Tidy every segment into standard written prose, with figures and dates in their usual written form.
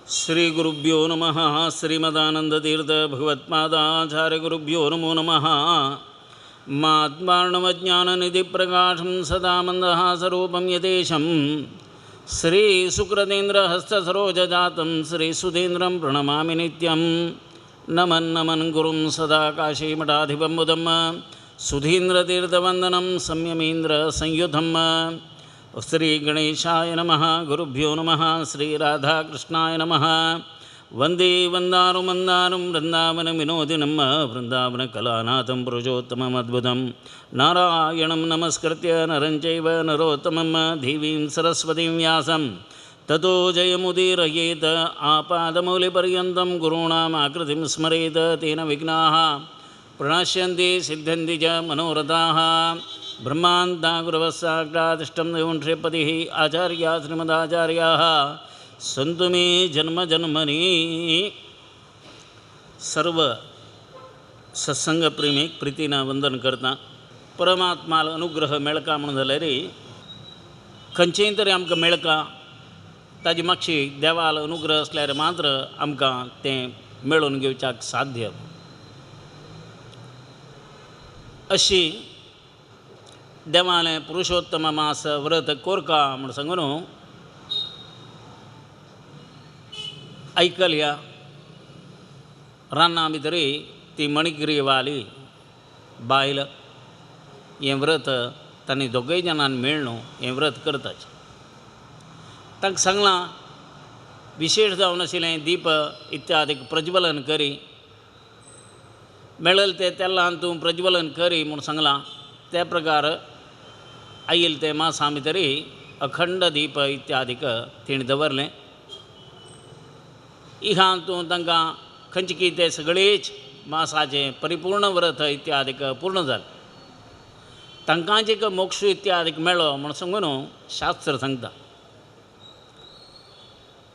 श्री गुरुभ्यो नमः। श्रीमदानंदतीर्थ भगवत्पादाचार्य गुरुभ्यो नमो नमः। मात्मार्णवज्ञाननिधिप्रकाशं सदा मन्दहासरूपं यदेशं श्रीसुकृतेन्द्रहस्तसरोजजातं श्रीसुधीन्द्रं प्रणमामि नित्यं। नमन् गुरुं सदा काशीमठाधिपं बुधं सुधीन्द्रतीर्थवन्दनं संयमीन्द्रसंयुधं। श्री गणेशाय नमः। गुरुभ्यो नमः। श्री राधाकृष्णाय नमः। वंदे वंदारुमंदारुं वृंदावन विनोदिनं वृंदावनकलानाथं पुरुषोत्तममद्भुतं नारायणं नमस्कृत्य नरं चैव नरोत्तमं देवीं सरस्वतीं व्यासं ततो जयमुदीरयेत। आपादमौलिपर्यन्तं गुरूणाम् आकृतिं स्मरेत तेन विघ्नाः प्रणश्यन्ति सिद्ध्यन्ति च मनोरथाः। ब्रह्मान्ता गुरवस्साक्षादिष्टं देवं श्रीपतिः आचार्या श्रीमदाचार्याः सन्तु मे जन्मजन्मनि। सर्व सत्संगप्रेमी प्रीतीनं वंदन करता परमात्माला अनुग्रह मेळका म्हणून जाल्यार खंयचेय तरी आमकां मेळका ताजे मागची देवाल अनुग्रह असल्यार मात्र आमकां तें मेळोवन घेवच्याक साध्य। अशी देवालें पुरुषोत्तम मास व्रत कोरका म्हूण सांगून ऐकल्या रानां भितरी ती मणिग्रीवाली बायल हें व्रत तांणी दोगूय जाणांनी मेळून हें व्रत करताचें। तांकां सांगलां विशेश जावन आशिल्लें दीप इत्यादीक प्रज्वलन करी, मेळयलें तें तेलान तूं प्रज्वलन करी म्हूण सांगलां। त्या प्रकार आयिल्ले ते मासा भितरी अखंड दीप इत्यादीक तिणें दवरलें। हातून तांकां खंयचे की ते सगळेच मासाचें परिपूर्ण व्रत इत्यादीक पूर्ण जालें। तांकां जे मोक्ष इत्यादीक मेळ्ळो म्हूण सांगून शास्त्र सांगता।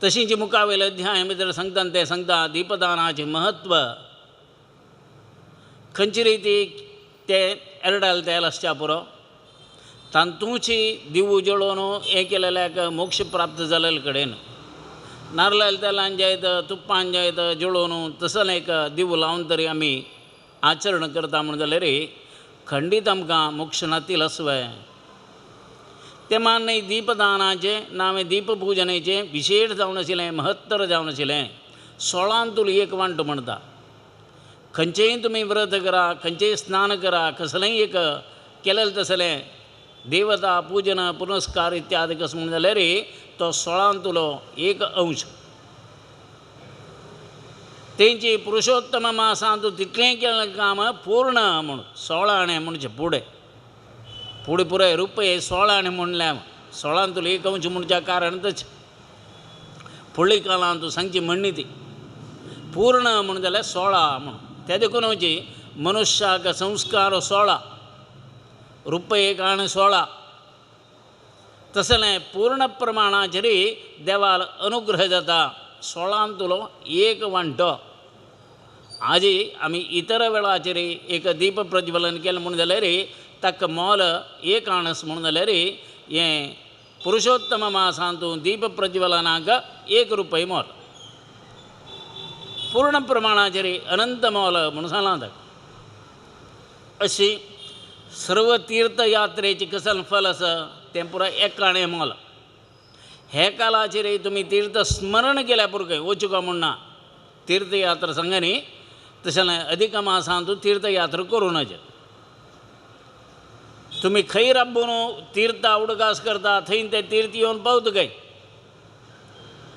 तशीं जी मुखावेले अध्याया भितर सांगता ते सांगता दीपदानाचें महत्व खंयचे रितीक ते एरडाल तेल आसच्या पुरो तांतूंची दिवो जळोवन हें केलेल्याक मोक्ष प्राप्त जालेले कडेन नारळाल तेलान जायत तुप्पान जायत जळोवन तसले एक दिवो लावन तरी आमी आचरण करता म्हूण जाल्यार खंडीत आमकां मोक्ष नातील आसवय। ते मान्य दीपदानाचें नावे दीपपुजनेचें विशेश जावन आशिल्लें महत्तर जावन आशिल्लें 16 एक वांटो म्हणटा। खंयचेय तुमी व्रत करा, खंयचेय स्नान करा, कसलेंय एक केलेलें तसलें देवता पूजन पुनस्कार इत्यादी कसं म्हणून जाल्यार तो 16 एक अंश तेंची पुरुषोत्तम मासांत तितलें केलें काम पूर्ण म्हणून 16 आणे म्हणचे पुढे पुराय रुपये 16 आणे म्हणल्या 16 एक अंश म्हणच्या कारणच फुडली कालांत सांगची म्हणणी ती पूर्ण म्हणून जाल्यार 16 म्हणून ते देखून वची मनुष्याक संस्कार 16 रुपये एक आण 16 तसलें पूर्ण प्रमाणाचेर देवाल अनुग्रह जाता 16 एक वांटो। आजी आमी इतर वेळाचेर एक दीप प्रज्वलन केलें म्हणून जाल्यार ताका मोल एक आणस म्हणून जाल्यार हें पुरुषोत्तम मासांत दीप प्रज्वलनाक 1 रुपये मोल पूर्ण प्रमाणाचेर अनंत मोल म्हणून सांगलां ताका। अशी सर्व तीर्थयात्रेची कसल फल आसा तें पुराय एकाणे मोल। हे कालाचेर तुमी तीर्थ स्मरण केल्या पुरके वचुका म्हणना तीर्थयात्रा सांगनी तशें अधिक मासांत तीर्थयात्रा करूं नजे। तुमी खंय राबून तीर्था उडगास करता थंय ते तीर्थ येवन पावता काय।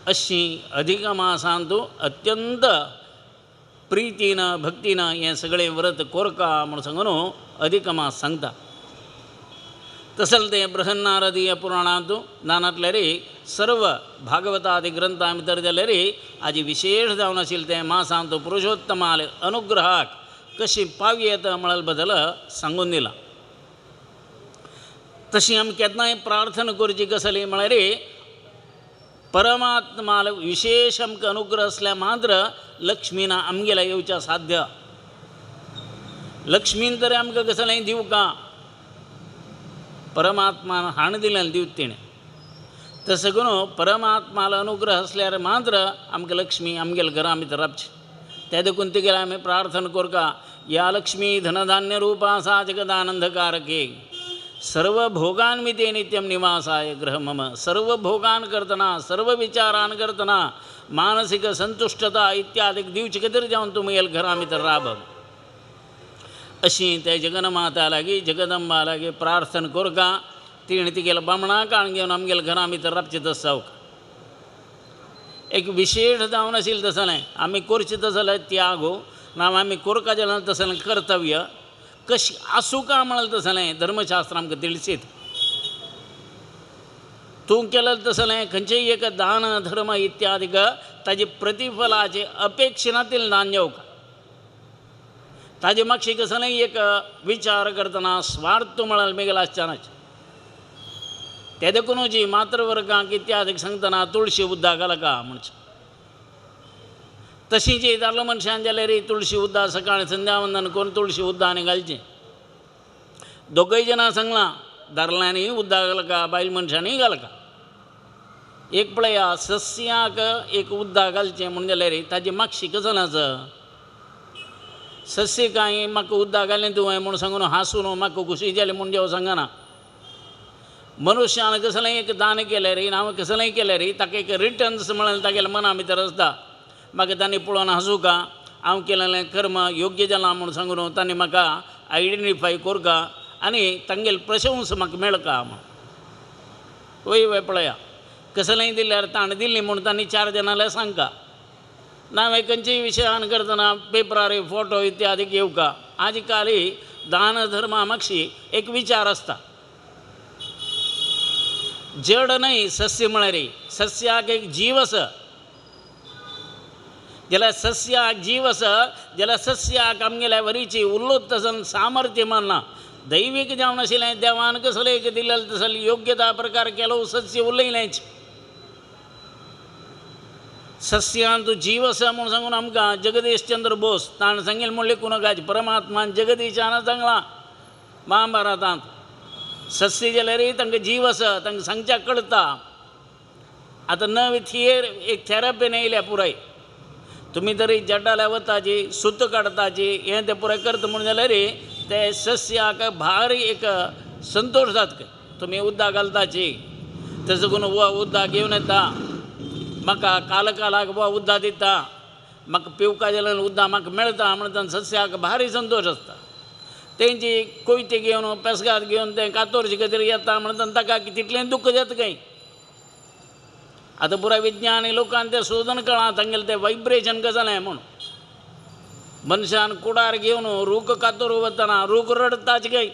अशी अधिक मासांत अत्यंत प्रितीन भक्तीन हें सगळें व्रत कोरका म्हूण सांगून अधिक मास सांगता। तसलें तें बृहन्नारदीय पुराणांत नानातल्यार सर्व भागवतादी ग्रंथां भितर जाल्यार हाजी विशेश जावन आशिल्लें तें मासांत पुरुषोत्तमाल अनुग्रहाक कशी पावी येता म्हळ्या बद्दल सांगून दिलां। तशी आमी केन्नाय प्रार्थना करची कसली म्हळ्यार परमात्माल विशेष आमकां अनुग्रह असल्या मात्र लक्ष्मीन आमगेल्या येवच्या साध्य। लक्ष्मीन तरी आमकां कसलेंय दिवं का परमात्मान हाण दिलें दिवं तिणें तसं करून परमात्माला अनुग्रह असल्यावर मात्र आमकां लक्ष्मी आमगेल्या घरां भितर राबची. ते देखून तिगेले आमी प्रार्थना करूं का, या लक्ष्मी धनधान्य रूपा सा जगदानंदकारके सर्व भोगान मिते नित्यम निवासाय ग्रह मम. सर्व भोगान करतना, सर्व विचारान करतना मानसिक संतुष्टता इत्यादी दिवची कदर जावन तुमगेल्या घरां भितर राब. अशी ते जगन्माता लागी जगदंबा लागी प्रार्थना करूं का, तिणें तिगेल्या बामणा काण घेवन आमगेल्या घरां भितर राबचें तस जावं. एक विशेष जावन आशिल्लें तसलें आमी करचें तसलें त्यागो ना आमी करका जाल्यार तसलें कर्तव्य कशी आसूं का म्हणलें तसलें धर्मशास्त्र आमकां ತಿಳಿಸಿत. तूं केलें तसलें खंयचेय एक दान धर्म इत्यादीक ताजे प्रतिफलाचे अपेक्षेनातील दान जेवका. ताजे मागशी कसलेंय एक विचार करतना स्वार्थ म्हळ्यार मेगेल आसचनाच. ते देखून जी मातृवर्गांक इत्यादीक सांगतना तुळशी उद्दा घालका म्हणचे. तशी जी दादलो मनशान जाल्यार तुळशी उद्दा सकाळी संध्यावंदन करून तुळशी उद्दा आनी घालचें. दोगूय जाणां सांगलां, दादल्यांनी उद्दा घालका बायल मनशांनी घालका. एक पळया सस्याक एक उद्दा घालचें म्हण जाल्यार ताजी मागशी कसलें आसा. सस्य कांय म्हाका उद्दा घालें तुवें म्हूण सांगून हांसून म्हाका खुशी जाली म्हूण जेव सांगना. मनुश्यान कसलेंय एक दान केल्यार हांवें कसलेंय केल्यार ताका एक रिटर्न्स म्हळ्यार तागेल्या मना भितर आसता. म्हाका तांणी पळोवन हांसूं का, हांव केलेलें कर्म योग्य जालां म्हूण सांगून तांणी म्हाका आयडेंटिफाय करूं का आनी तांगेली प्रशंसा म्हाका मेळका म्हूण. वय पळया कसलेंय दिल्यार ताण दिल्ली म्हूण तांणी 4 जाणांले सांगका ना. हांवें खंयच्याय विशयान करतना पेपरार फोटो इत्यादी येवका. आज काली दान धर्मा मागशी एक विचार आसता. जड न्हय सस्य म्हळ्यार सस्याक एक जीव आसा. जाल्यार सस्याक जीव आसा जाल्यार सस्याक आमगेल्या वरीची उल्लूत तसन सामर्थ्य मानना. दैवीक जावन आशिल्लें देवान कसलें एक दिलेलें तसलें योग्यता प्रकार केलो सस्य उलयलेंच. सस्यांत जीव आसा म्हूण सांगून आमकां जगदीश चंद्र बोस ताणें सांगिल्लें म्हळ्ळें कुणकाच परमात्मान जगदीशान सांगलां महाभारतांत. सस्य जाल्यार तांकां जीव आसा, तांकां सांगच्या कळटा. आतां नवी थियर एक थेरपीन येयल्या पुराय. तुमी तरी जड्डाल्या वताची सुत काडटाची हें तें पुराय करता म्हूण जाल्यार ते सस्याक भारी एक संतोश जाता. तुमी उद्दा घालताची तसो करून वो उद्दा घेवन येता, म्हाका कालाक वो उद्दा दिता, म्हाका पिवका जाल्यार उद्दा म्हाका मेळटा म्हणटा सस्याक भारी संतोष आसता. तेंची कोयते घेवन पेसगाद घेवन तें कातोरचे खातीर येता म्हणटा ताका तितलें दुख्ख जाता काय. आतां पुराय विज्ञानी लोकांक तें सोदून कळ्ळां तांगेलें तें वायब्रेशन कशें जालें म्हूण. मनशान कुडार घेवन रूख कातोर वतना रूख रडताच काय.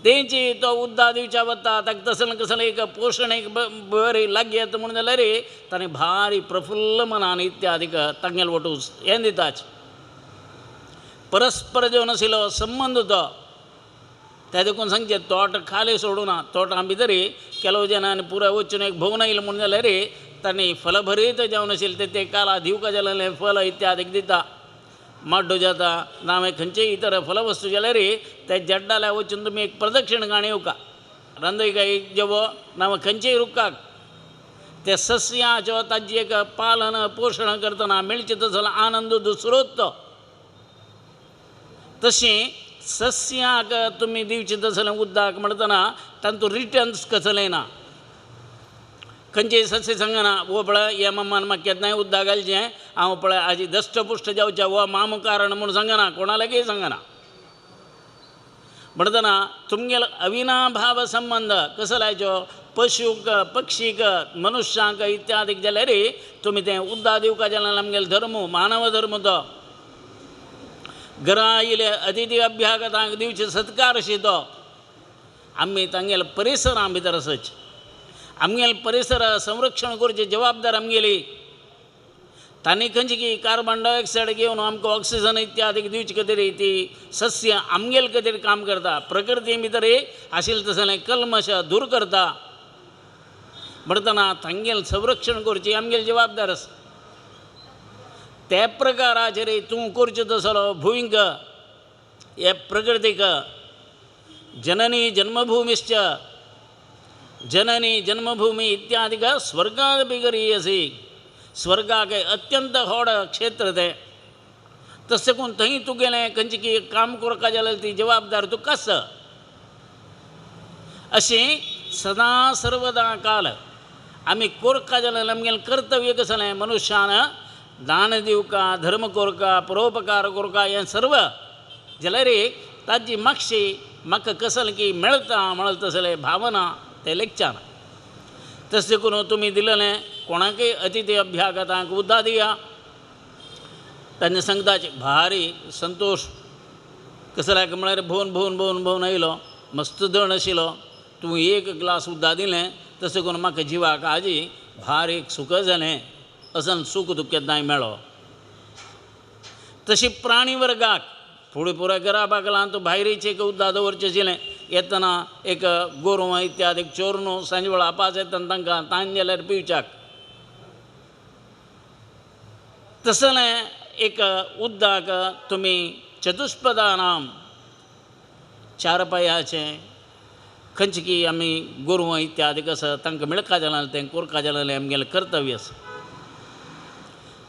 तेंची तो उद्दा दिवच्या वता ताका तसलें कसलें एक पोशण एक बरी लागीं येता म्हूण जाल्यार ताणें भारी प्रफुल्ल मनान इत्यादीक तांगेले वटून हें दिताच. परस्पर जेवन आशिल्लो संबंद तो. ते देखून सांगचे तोट खाली सोडूना. तोटां भितर केलो जनांनी पुराय वचून एक भोवना येयलो म्हूण जाल्यार तांणी फलभरीत जावन आशिल्लें ते काला दिवका जाल्यार फल इत्यादीक दिता. माड्डो जाता ना हांवें खंयचेय इतर फलवस्तू जाल्यार ते जड्डाल्या वचून तुमी एक प्रदक्षिण घाण येवका. रांदयकाय जेवो ना खंयचेय रुखाक ते सस्याचो ताजी एक पालन पोशण करतना मेळचें तसलो आनंद दुसरोच तो. तशें सस्याक तुमी दिवचें तसलें उद्दाक म्हणटना तांतूं रिटर्न्स कसलें ना. खंयचेय सस्य सांगना वो पळय हे मम्मान म्हाका केन्नाय उद्दा घालचें हांव पळय हाजी दश्टपुश्ट जावचें वो माम कारण म्हूण सांगना, कोणालागय सांगना. म्हणटना तुमगेलो अविनाभाव संबंध कसलायचो पशूक पक्षीक मनुश्यांक इत्यादीक जाल्यार तुमी तें उद्दा दिवका जाल्यार आमगेलो धर्म मानव धर्म तो. घरा आयिल्ले अतिथी अभ्यागतांक दिवचे सत्कार अशी तो. आमी तांगेले परिसरां भितर आसच. आमगेले परिसर संरक्षण करची जबाबदार आमगेली. तांणी खंयची की कार्बन डायऑक्सायड घेवन आमकां ऑक्सिजन इत्यादीक दिवचे खातीर ती सस्य आमगेले खातीर काम करता. प्रकृती भितर आशिल्लें तसलें कल्मश दूर करता. म्हणटना तांगेलें संरक्षण करची आमगेली जबाबदार आसा. त्या प्रकाराचेर तूं करचो तसलो भुंयक हे प्रकृतीक जननी जन्मभूमिश्च जननी जन्मभूमी इत्यादि का स्वर्गाद बिगरीयसी स्वर्गा के अत्यंत होड क्षेत्र ते तसे कोण थंय तू गेलें खंयची काम करका जाल्यार ती जबाबदार तू कस अशी सदा सर्वदा काल आमी कोरका जाल्यार आमगेलें कर्तव्य कसलें मनुश्यान दान दिवका धर्म कोरका परोपकार कोरका हें सर्व जाल्यार ताजी मागशी म्हाका कसलें की मेळटा म्हणून तसले भावना ते लेखच्यान तशें करून तुमी दिलेलें कोणाकय अतिथी अभ्यागतांक उद्दा दिया तांणे सांगताचे भारी संतोष कसल्याक म्हळ्यार भोवन आयलो मस्त दण आशिल्लो तूं एक ग्लास उद्दा दिलें तशें करून म्हाका जिवाक आजी भार एक सुख जालें असन सूख तुका केन्नाय मेळ्ळो तशी प्राणी वर्गाक फुडें पुराय करपाक लागून तूं भायरीचें एक उद्दा दवरचें आशिल्लें येतना एक गोरवां इत्यादी चोरनो सांजे वेळा आपास येतना तांकां तान जाल्यार पिवच्याक तसलें एक उद्दाक तुमी चतुष्पदानाम चार पांयाचें खंयची की आमी गोरवां इत्यादी कसं तांकां मिळका जाल्यार तें कोरका जाल्यार आमगेलें कर्तव्य आसा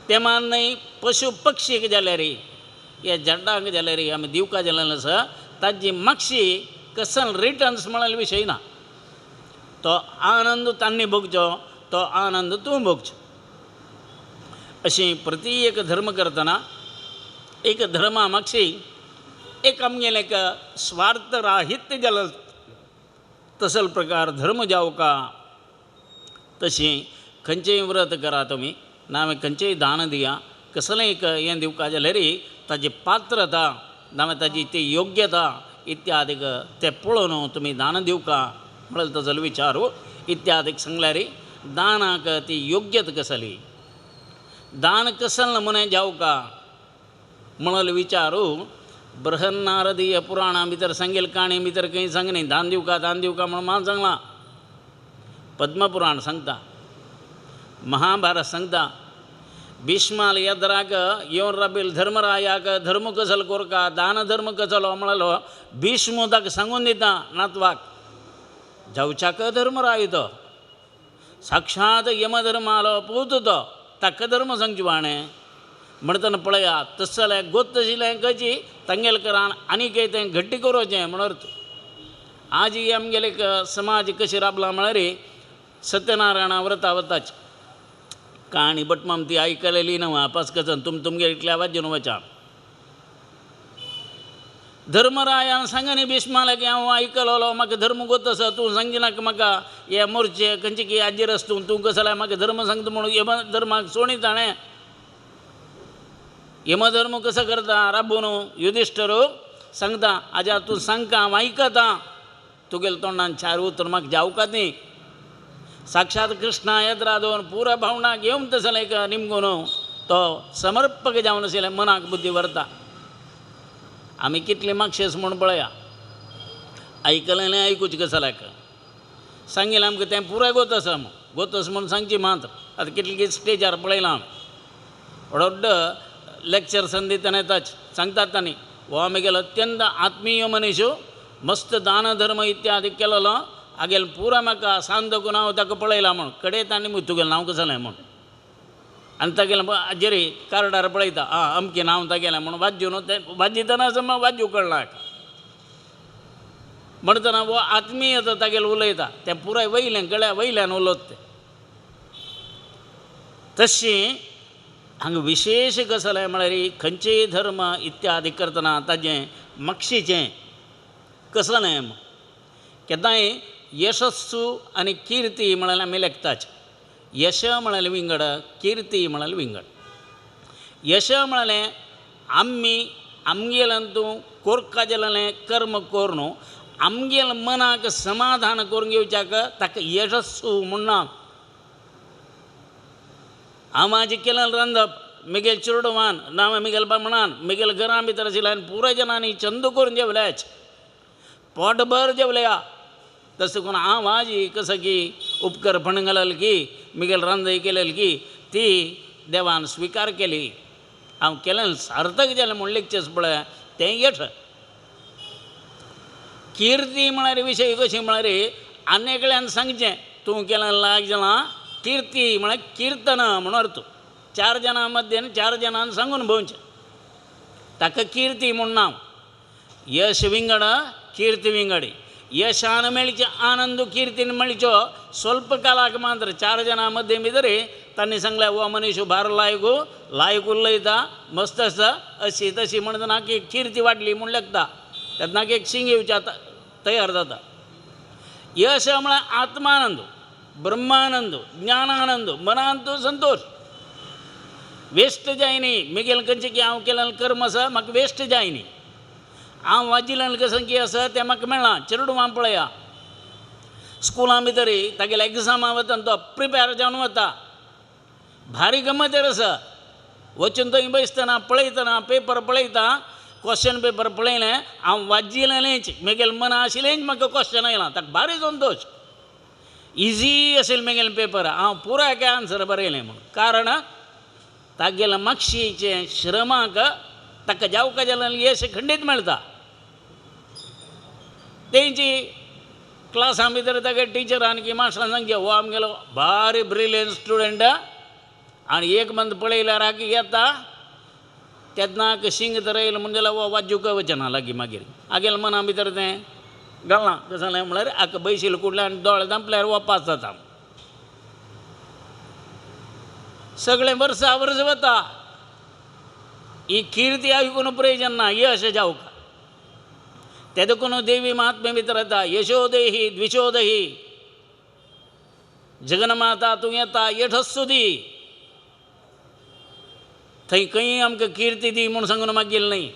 ते मान्य पशु पक्षीक जाल्यार या जड्डांक जाल्यार आमी दिवका जाल्यार आसा ताजी मागशी कसल रिटर्न्स म्हणाल विशय ना तो आनंद तांणी भोगचो तो आनंद तूं भोगचो अशी प्रति एक धर्म करतना एक धर्मा मागशी एक आमगेलें एक स्वार्थ राहित्य जाल्यार तसल प्रकार धर्म जावं का तशी खंयचेय व्रत करा तुमी ना खंयचेय दान दिया कसलेंय एक हें दिवका जाल्यार ताजी पात्रता ना ताजी ती योग्यता इत्यादीक ते पळोवन तुमी दान दिवका म्हळ्यार ताजो विचारू इत्यादीक सांगल्यार दानाक ती योग्यता कसली दान कसल नमुने जावं का म्हणून विचारू बृहन्नारदीय पुराणा भितर सांगेल काणी भितर खंय सांगनी दान दिवका म्हणून म्हाका सांगलां पद्मपुराण सांगता महाभारत सांगता भीष्माल येद्राक येवन राबिल धर्मरायाक धर्म कसलो कोरका दान धर्म कसलो म्हणलो भीष्म ताका सांगून दिता नातवाक जावच्याक धर्मराय तो साक्षात यमधर्म आलो पूत तो ताका धर्म सांगची वाणें म्हणटना पळया तशें जाल्यार गोत आशिल्लें खंयची तांगेलकरान आनीक तें घट्टी करचें म्हणून आज ही आमगेले एक समाज कशें राबला म्हळ्यार सत्यनारायणा व्रता वताची काणी बटमाम ती आयकलेली ना वापस कसन तुमगे इतल्या वाजून वचा धर्मरायान सांगनी भीष्माला की हांव आयकलोलो म्हाका धर्म गोत आसा तूं सांगिनाका म्हाका हे मोर्चे खंयची की हाजेर आसा तूं कसो जाल्यार म्हाका धर्म सांगता म्हणून यम धर्माक सोणी ताणें यमधर्म कसो करता राबून युधिष्ठिर सांगता आजा तूं सांगता हांव आयकता तुगेले तोंडान चार उतर म्हाका जावकात न्ही साक्षात कृष्णा येद्रा दोन पुरा भावना घेवन तसो एक निमगून तो समर्पक जावन आशिल्लें मनाक बुद्धी व्हरता आमी कितले मागशेस म्हूण पळया आयकलेलें आयकूच कसाल्याक सांगिल्लें आमकां तें पुराय गोत आसा म्हूण सांगची मात आतां कितले स्टेजार पळयलां व्हड लेक्चर संदी तेणें येताच सांगतात तांणी हो आमगेलो अत्यंत आत्मीय मनीस मस्त दान धर्म इत्यादी केलेलो आगेल पुरा म्हाका सांग देखून हांव ताका पळयलां म्हूण कडेन तांणी तुगेलें नांव कसो जालें म्हूण आनी तागेलें हाजेर कार्डार पळयता अमकें नांव तागेलें म्हूण वाजून तें वाजितना वाजू कळना म्हणटना हो आत्मीयता तागेलें उलयता तें पुराय वयलें गळ्या वयल्यान उलयता तें तशी हांगा विशेश कसलें म्हळ्यार खंयचेय धर्म इत्यादी करतना ताजें मागशीचें कसलें केन्नाय यशस्सू आनी किर्ती म्हळ्यार आमी लेखताच यश म्हळ्यार विंगड किर्ती म्हळ्यार विंगड यश म्हळ्यार आमगेलें तूं कोरका जालेलें कर्म कोर न्हू आमगेल्या मनाक समाधान करून घेवच्याक ताका यशस्सू म्हणना हांव म्हाजें केलें रांदप मिगेल चिरडवान ना मिगेल बामणान मिगेल घरां भितर आशिल्ल्या आनी पुराय जनांनी चंद करून जेवल्याच पोटभर जेवल्या तशें करून हांव म्हाजी कसो की उपकारपण घालल की मिगेल रांदय केलेली की ती देवान स्विकार केली हांव केलें सार्थक जालें म्हूण लेखचें पळय तें यश किर्ती म्हळ्यार विशय कशी म्हळ्यार आनेकल्यान सांगचें तूं केलें लाग जालां किर्ती म्हळ्यार किर्तन म्हणून अर्थ 4 जाणां मध्येन 4 जाणांन सांगून भोंवचें ताका किर्ती म्हूण नांव यश विंगड कीर्ती विंगडी यशान मेळचे आनंद किर्तीन मेळच्यो स्वल्प कालाक मात्र 4 जाणां मध्य भितर तांणी सांगलें हो मनीस भार लायक उलयता मस्त आसा अशी तशी म्हणटना की किर्ती वाडली म्हूण लेखता तेन्ना एक शिंग येवच्या तयार जाता यश म्हळ्यार आत्मानंद ब्रह्मानंद ज्ञानानंद मनांत संतोष वेस्ट जायनी मिगेल खंयचें की हांव केलें कर्म आसा म्हाका वेस्ट जायनी हांव वाजिलें कसं की आसा तें म्हाका मेळना चेडूं हांव पळया स्कुलां भितर तागेल्या एग्जामा वता तो प्रिपेर जावन वता भारी गमतेर आसा वचून थंय बसतना पळयतना पेपर पळयता क्वेश्चन पेपर पळयलें हांव वाजिलेंच म्हगेलें मना आशिल्लेंच म्हाका क्वेश्चन आयलां ताका भारी संतोश इजी असेल म्हगेलें पेपर हांव पुराय आन्सर बरयलें म्हणून कारण तागेल्या मागशीचे श्रमाक ताका जावका जाल्यार यश खंडीत मेळटा तेंची क्लासा भितर ताका टिचरान की मास्टरान सांगचे हो आमगेलो भारी ब्रिलियंट स्टुडंट आनी एक मंत पळयल्यार हाका येता तेन्नाक शिंग तर येयलो म्हणजे जाल्यार हो वाजूक वचना लागीं मागीर आगेल्या मना भितर तें घालना कसं जालें म्हळ्यार हाका बैशिल्लो कुडले आनी दोळे धांपल्यार हो पास जाता सगळें वर्सा वर्स वता ही किर्ती आयकून प्रयोजन ना यश जावका ते देखून देवी महात्म्या भितर येता यशोदेही द्विशोदेही जगन्माता तूं येता येठस्सु दी थंय खंय आमकां किर्ती दी म्हूण सांगून मागिल्लें न्ही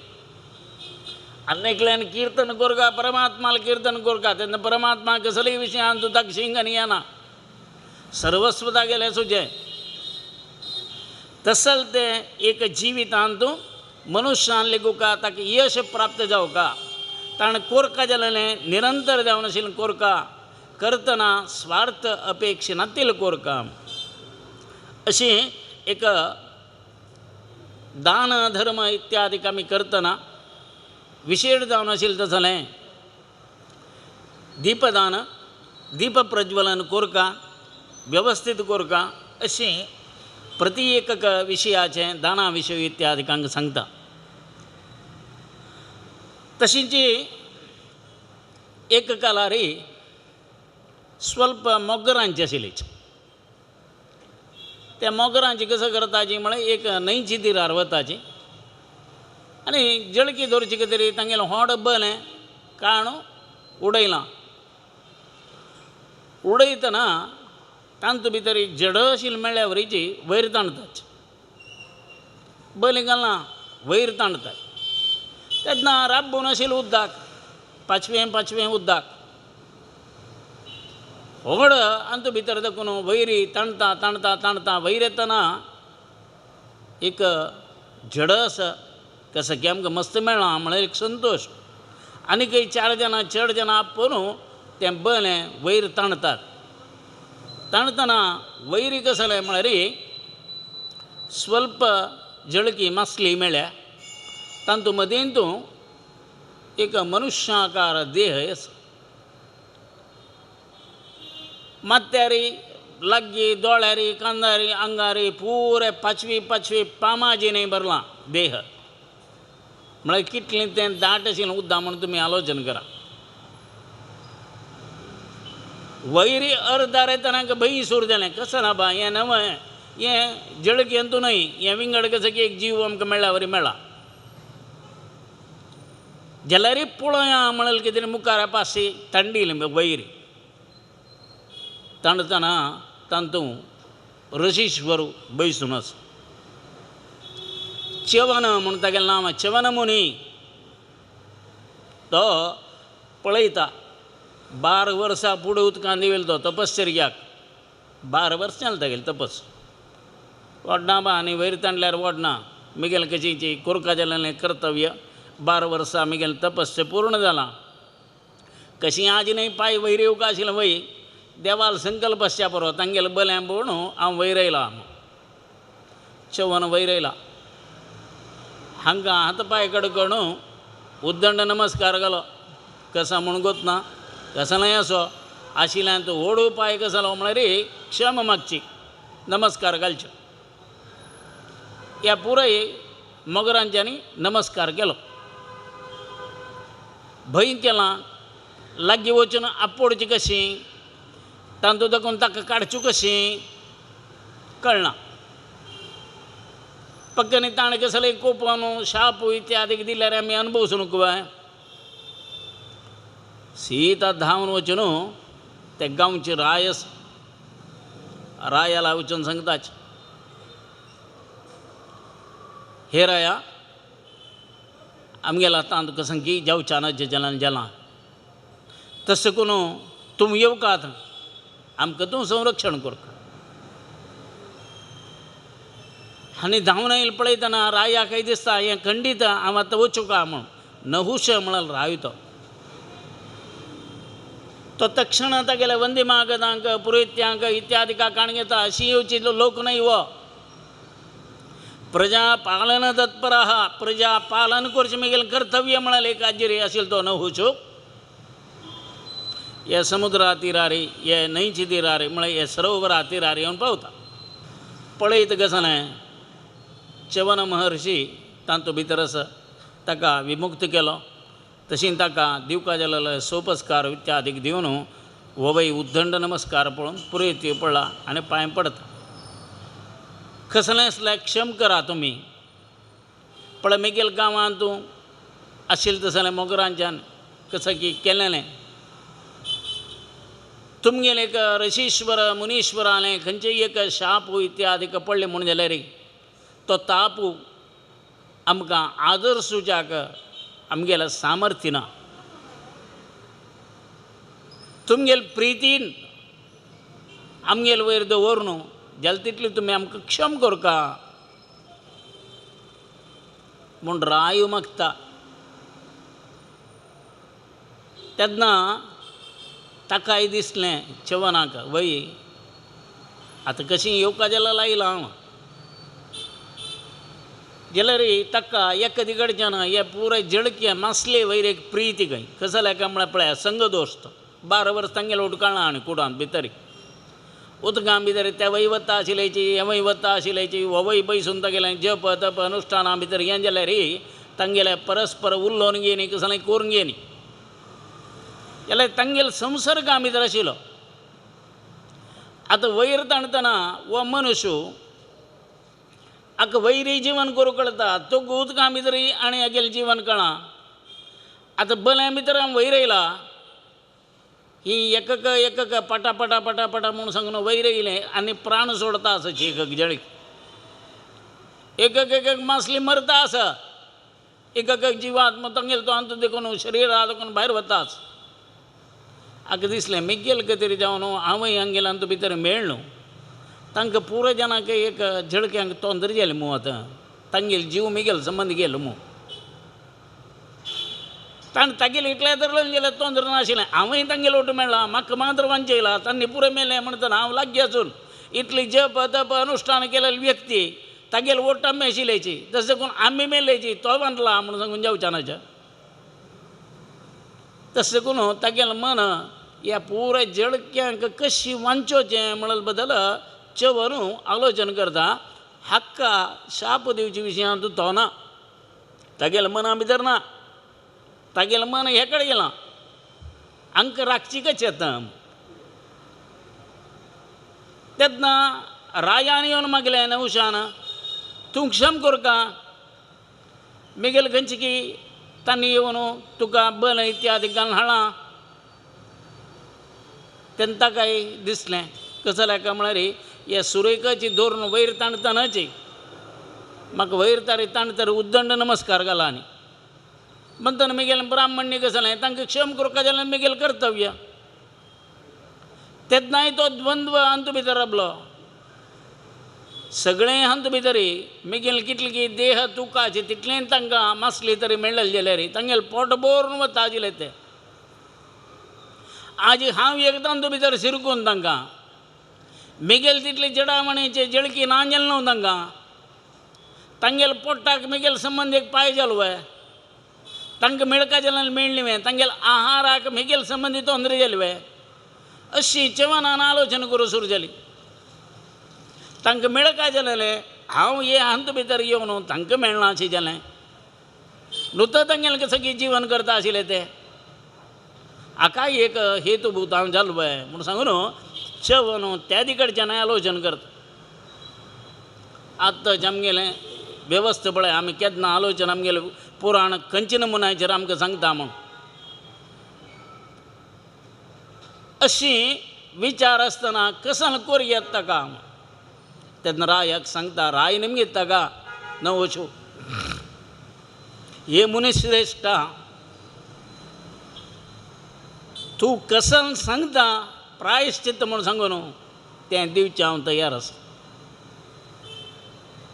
आनेकल्यान किर्तन कोरगा परमात्माला किर्तन कोरगा तेन्ना परमात्मा कसलेय विशयान तूं ताका शिंग आनी येना सर्वस्व तागेलें सुजें तसल तें एक जिवितांत मनुश्यान लेगुका ताका यश प्राप्त जावका ताणें कोरका जालेलें निरंतर जावन आशिल्लें कोरका करतना स्वार्थ अपेक्षिनातील कोरका अशी एक दान धर्म इत्यादीक आमी करतना विशेष जावन आशिल्लें तसलें दीपदान दीप प्रज्वलन कोरका व्यवस्थीत कोरका अशी प्रति एकक विशयाचें दाना विशय इत्यादिकांक सांगता तशींच एक कालारी स्वल्प मोगरांची आशिल्लीच त्या मोगरांची कसं करताची म्हळ्यार एक न्हंयची तिरार वताची आनी जळकी धरची कितें तरी तांगेलें होड बलें काण उडयलां उडयतना तांतू भितर एक जड आशिल्ली मेळ्ळ्या वरीची वयर ताणताच बली घालना वयर ताणतात तेन्ना राबून आशिल्लें उदक पांचवें उदक व्हड अंत भितर देखून वयरी ताणता ताणता ताणता वयर येतना एक जड आसा कसं की आमकां मस्त मेळ्ळां म्हळ्यार एक संतोश आनी खंय 4 जाणां चड जाणां आपूण तें बलें वयर ताणतात ताणतना वयरी कसं जालें म्हळ्यार स्वल्प जळकी मासली मेळ्ळ्या तांतू मदींत एक मनुश्याकार देह आसा माथ्यारी लागीं दोळ्यारी कांदारी आंगारी पुरे पांचवी पामाजीने भरलां देह म्हळ्यार कितलें तें दाट आशिल्लें उदक म्हूण तुमी आलोचन करा वयरी अर्दार येतना भंय सूर जालें कसं ना बा हें नवं हें जळकेंतू न्हय हें विंगड कसं की एक जीव आमकां मेळ्ळा वरी मेळ्ळा जाल्यार पळोवया म्हळ्यार कितें तरी मुखार पाशी तांडिली वयरी ताणतना तांतू ऋषीश्वर बैसून आसा च्यवन म्हूण तागेलें नांव च्यवन मुनी तो पळयता 12 वर्सां पुढे उदकांत येयलो तो तपश्चर्याक 12 वर्सां जालें तागेलें तपस वडना बा आनी वयर ताणल्यार वडना मिगेल कशीची कोरका जालेलें कर्तव्य 12 वर्सां मिगेल तपस्या पूर्ण जालां कशी आज न्हय पांय वयर येवका आशिल्लें वय देवाल संकल्प आसच्या बरो तांगेलें बलें म्हूण हांव वयर येयलां च्यवन वयर येयला हांकां हात पांय कडकण उद्दंड नमस्कार घालो कसा म्हूण गोतना कसलेंय असो आशिल्ल्यान तूं ओडू पांय कसो जालो म्हळ्यार क्षम मागची नमस्कार घालचो. ह्या पुराय मोगरांच्यांनी नमस्कार केलो. भंय केलां, लागीं वचून आपोडची कशी, तांतूं दाखोवन ताका काडच्यो कशी कळना. पक्कनी ताणें कसले कोपन शाप इत्यादीक दिल्यार आमी अनुभवसूं नको बाय. सीता धांवन वचून ते गांवची राय आसा रायाला वचून सांगताच, हे राया आमगेला तांत कसं की जावच्यानाचे जलान जलां तशें करून तुम येवकात आमकां तूं संरक्षण करता. आनी धांवन येयले पळयतना रायाकय दिसता हें खंडीत हांव आतां वचूं का म्हूण. नहुश म्हणून राय तो तक्षण तागेल्या वंदी मागतांक पुरोहित्यांक इत्यादिका काण घेता. अशी येवची लोक न्हय वो. प्रजा पालन तत्पर आहा, प्रजा पालन करचें म्हगेलें कर्तव्य म्हणाल एक आजेरी आशिल्लो तो नहुशूक. हे समुद्रा तिरारी हे न्हंयची तिरारी म्हळ्यार हे सरोवरा तिरारी येवन पावता. पळयत गसलें च्यवन महर्शी तांतूं भितर आसा ताका विमुक्त केलो. तशीं ताका दिवका जालेले सोपस्कार इत्यादीक दिवन वोवय उद्दंड नमस्कार पळोवन पुरोहित पडला आनी पांय पडता. कसलें असल्यार क्षम करा तुमी. पळय म्हगेल गांवांत तूं आशिल्लें तसलें मोगरांच्यान कसं की केलेलें. तुमगेलें एक ऋषीश्वर मुनीश्वरालें खंयचेय एक शाप इत्यादीक पडलें म्हूण जाल्यार तो ताप आमकां आदर सुजाक आमगेलें सामर्थ्य ना. तुमगेल प्रितीन आमगेल वयर दवर न्हू जाल्यार तितली तुमी आमकां क्षम करका म्हूण राय मागता. तेन्ना ताकाय दिसलें च्यवनाक वय आतां कशीं येवका जाल्यार लायलां हांव जाल्यार ताका एका तिकडच्यान हे पुराय जळके मासले वयर एक प्रीती खंय कसो जाल्यार काय म्हळ्यार पळय संघ दोश तो 12 वर्स तांगेले उडकाणा आनी कुडांत भितर उदकां भितर ते वय वता आशिल्ल्याची हे वय वता आशिल्ल्याची हो वय बैसून तागेलें जप तप अनुश्ठाना भितर हें जाल्यार तांगेले परस्पर उल्लोवन घेनी कसो जाल्यार करून घेनी जाल्यार तांगेलो संसर्गा भितर आशिल्लो. आतां वयर ताणतना हो मनुश्य हाका वैरी जिवन करूं कळटा तो उदकां भितर आनी हागेलें जिवन कळना. आतां बल्या भितर हांव वयर येयला ही एकक एकक पटा पटा पटा पटा म्हूण सांगून वयर येयलें आनी प्राण सोडता आसा एकक जळीक एकक एकक मासली मरता आसा एकक जिवात्म तांगेलो तो अंत देखून शरिरा देखून भायर वताच. हाका दिसलें मेगेल कितें जावन हांवूय हांगेलो अंत भितर मेळ न्हू तांकां पुरो जाणांक एक झळक्यांक तोंदर जालें मू आतां तांगेलो जीव मेगेलो संबंद गेलो मू ताणें तागेलें इतलें धरलें जाल्यार तोंदर नाशिल्लें. हांवूय तांगेलो ओट मेळ्ळा म्हाका मात्र वांचयला तांणी पुरो मेलें म्हणटना हांव लागीं आसून इतली जप तप अनुश्ठान केलेली व्यक्ती तागेलो ओट आमी आशिल्ल्याची तशें करून आमी मेल्ल्याची तो बांदला म्हणून सांगून जावच्यानाच्या. तशें करून तागेलें मन ह्या पुराय जळक्यांक कशी वांचोवचें म्हणले बद्दल च्यवन आलोचन करता. हाका शाप दिवचे विशयांत तो ना तागेलें मना भितर ना तागेलें मन हे कडेन गेलां हांकां राखची कशें येता. तेन्ना रायान येवन मागलें नहुशान तूं क्षम करका मेगेल खंयची की तांणी येवन तुका बल इत्यादी घालून हाडलां. तेन्ना ताकाय दिसलें कसो जाल्यार काय म्हळ्यार हे सुरेखाची धरून वयर ताणतनाच म्हाका वयर तारी ताणतर उद्दंड नमस्कार घाला न्ही म्हणटना म्हगेलें ब्राह्मण्य कसो जालें तांकां क्षम करता जाल्यार म्हगेलें कर्तव्य. तेन्नाय तो द्वंद्व अंत भितर राबलो. सगळें अंत भितर म्हगेलें कितलें की देह तुकाचे तितलें तांकां मासली तरी मेळ्ळेलें जाल्यार तांगेलें पोट भरून वता आशिल्लें तें. आज हांव एकदां तो भितर शिरकून तांकां म्हगेल तितले जडामणीचे जळकी ना जालें न्हू तांकां तांगेले पोट्टाक म्हगेलो संबंद एक पाय जालवय तांकां मेळका जाल्यार मेळ्ळी वय तांगेले आहाराक म्हगेलो संबंद तोंदर जाली वय अशी चव्हाणान आलोचना करूं सुरू जाली. तांकां मेळ काय जालेलें, हांव हे अंत भितर येवन तांकां मेळना अशें जालें. नुता तांगेलें सगळीं जीवन करता आशिल्लें तें हाका एक हेतूभूत हांव जालो पळय म्हूण सांगून चव्हाण त्या तिकडच्यान आलोचना करता. आतांच आमगेलें वेवस्था पळय, आमी केन्ना आलोचना आमगेलें पुराण खंयच्या नमुन्याचेर आमकां सांगता म्हूण. अशी विचार आसतना कसाल कोर येता ताका तेन्ना रायाक सांगता, राय निमगे ताका न वचूं, हे मुनिश्रेश्ठा तूं कसाल सांगता प्रायश्चित्त म्हूण सांगून तें दिवचें हांव तयार आसा.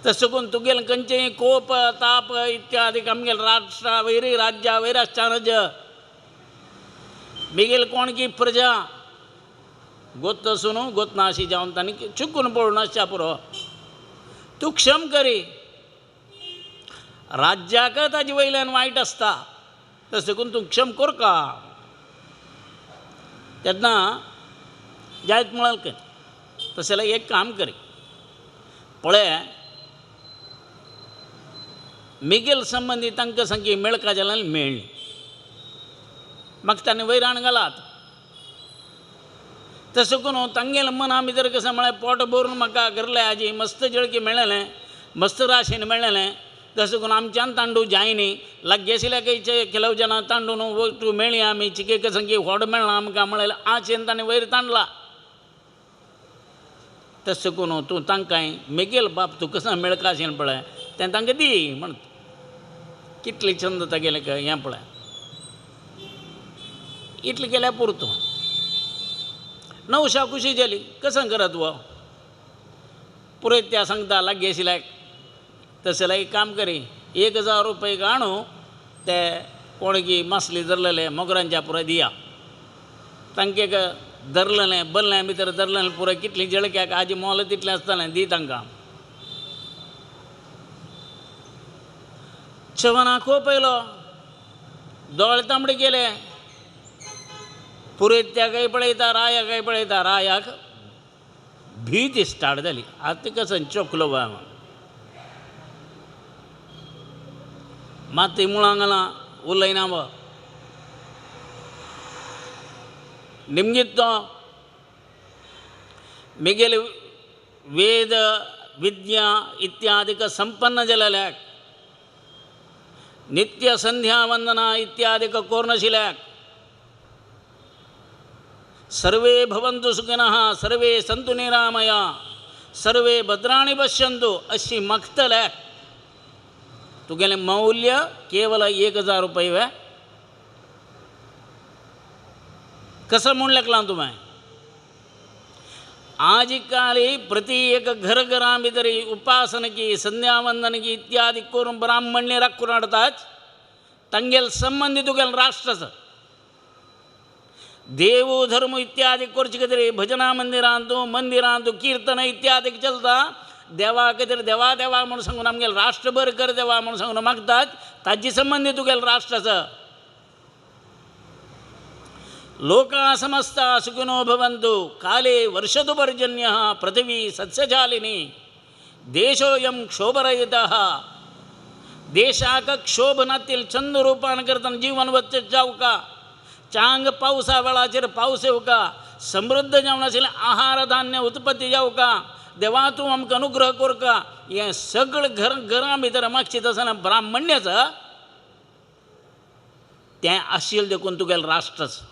तशें करून तुगेलें खंयचेय कोप ताप इत्यादी आमगेलें राष्ट्रा वयरी राज्या वैराश्चानज बेगेल कोणकी प्रजा गोत आसून गोत ना अशी जावन तांणी चुकून पळोवन नासच्या पुरो. तूं क्षम करी, राज्याक ताजे वयल्यान वायट आसता तशें करून तूं क्षम कोर का. तेन्ना जायत म्हळाल कर, तशें जाल्यार एक काम करी पळय, मिगेल संबंदी तांकां सांगी मेळका जाल्यार मेळ्ळी, म्हाका ताणें वैराण घालात. तशें करून तांगेलें मना भितर कशें म्हळ्यार पोट भरून म्हाका गरले हाजी मस्त जळकी मेळ्ळेलें, मस्त राशेन मेळ्ळेलें. तशें करून आमच्यान तांडू जायनी लागीं खंयचे केलो जाणां तांडून वटू मेळ्ळी आमी चिकेक संगी व्हड मेळना आमकां म्हळ्यार आशेन ताणें वयर ताणला. तशें करून तूं तांकांय मेगेल बाप तूं कसो मेळका आशिल्लें पळय तें तांकां दी म्हण. कितले छंद तागेलें हें पळय, इतलें केल्यार पुरतो. नवशा खुशी जाली. कसं करत वो पुरयत त्या सांगता लागीं आशिल्ल्याक, तशें जाल्यार एक काम करी, 1000 रुपये आणू ते कोणगी मासली धरलेले मोगरांच्या पुराय दिया. तांकां एक धरलेलें बल्ल्या भितर धरलेलें पुराय कितलीं जळक्याक हाजी मोल तितलें आसतालें दी तांकां. चव्हाणाक पयलो दोळे तांबडे केले, पुरयत्याकय पळयता रायाकय पळयता. रायाक भीत स्टार्ट जाली, आतां कसं चोकलो बाय माती मुळां घाला उलयना बा. निमगीत तो मिगेल वेद विद्या इत्यादिक संपन्न जालेल्याक, नित्य संध्या वंदना इत्यादिक कोरनाशिल्ल्याक, सर्वे भवन्तु सुखिनः सर्वे सन्तु निरामया सर्वे भद्राणि पश्यन्तु अशी मागतल्याक तुगेलें मौल्य केवल 1000 रुपये वे. कसं म्हूण लेखलां तुवें. आज काली प्रति एक घर घरां भितर उपासनकी संध्या वंदनकी इत्यादी करून ब्राह्मण्य राखून हाडतात. तांगेल संबंधी तुगेलें राष्ट्र आसा. देव धर्म इत्यादी करचे खातीर भजना मंदिरांतू कीर्तन इत्यादी चलता. देवा खातीर देवा देवा म्हूण सांगून आमगेलें राष्ट्रभर कर देवा म्हूण सांगून मागतात. ताजे संबंधी तुगेलें राष्ट्र आसा. लोका समस्ता सुखिनो भवन्तु काले वर्षतु पर्जन्यः पृथिवी सस्यशालिनी देशोऽयं क्षोभरहितः. देशाक क्षोभनातील छंद रूपान करताना जीवन वच्चे जाऊ का. चांग पावसा वेळाचेर पावस येवं का. समृद्ध जावन आशिल्लें आहार धान्य उत्पत्ती जावं का. देवा तूं आमकां अनुग्रह कोर का. हें सगळें घरां भितर मागशीत आसतना ब्राह्मण्याचा तें आशिल्लें देखून तुगेलें राष्ट्र आसा.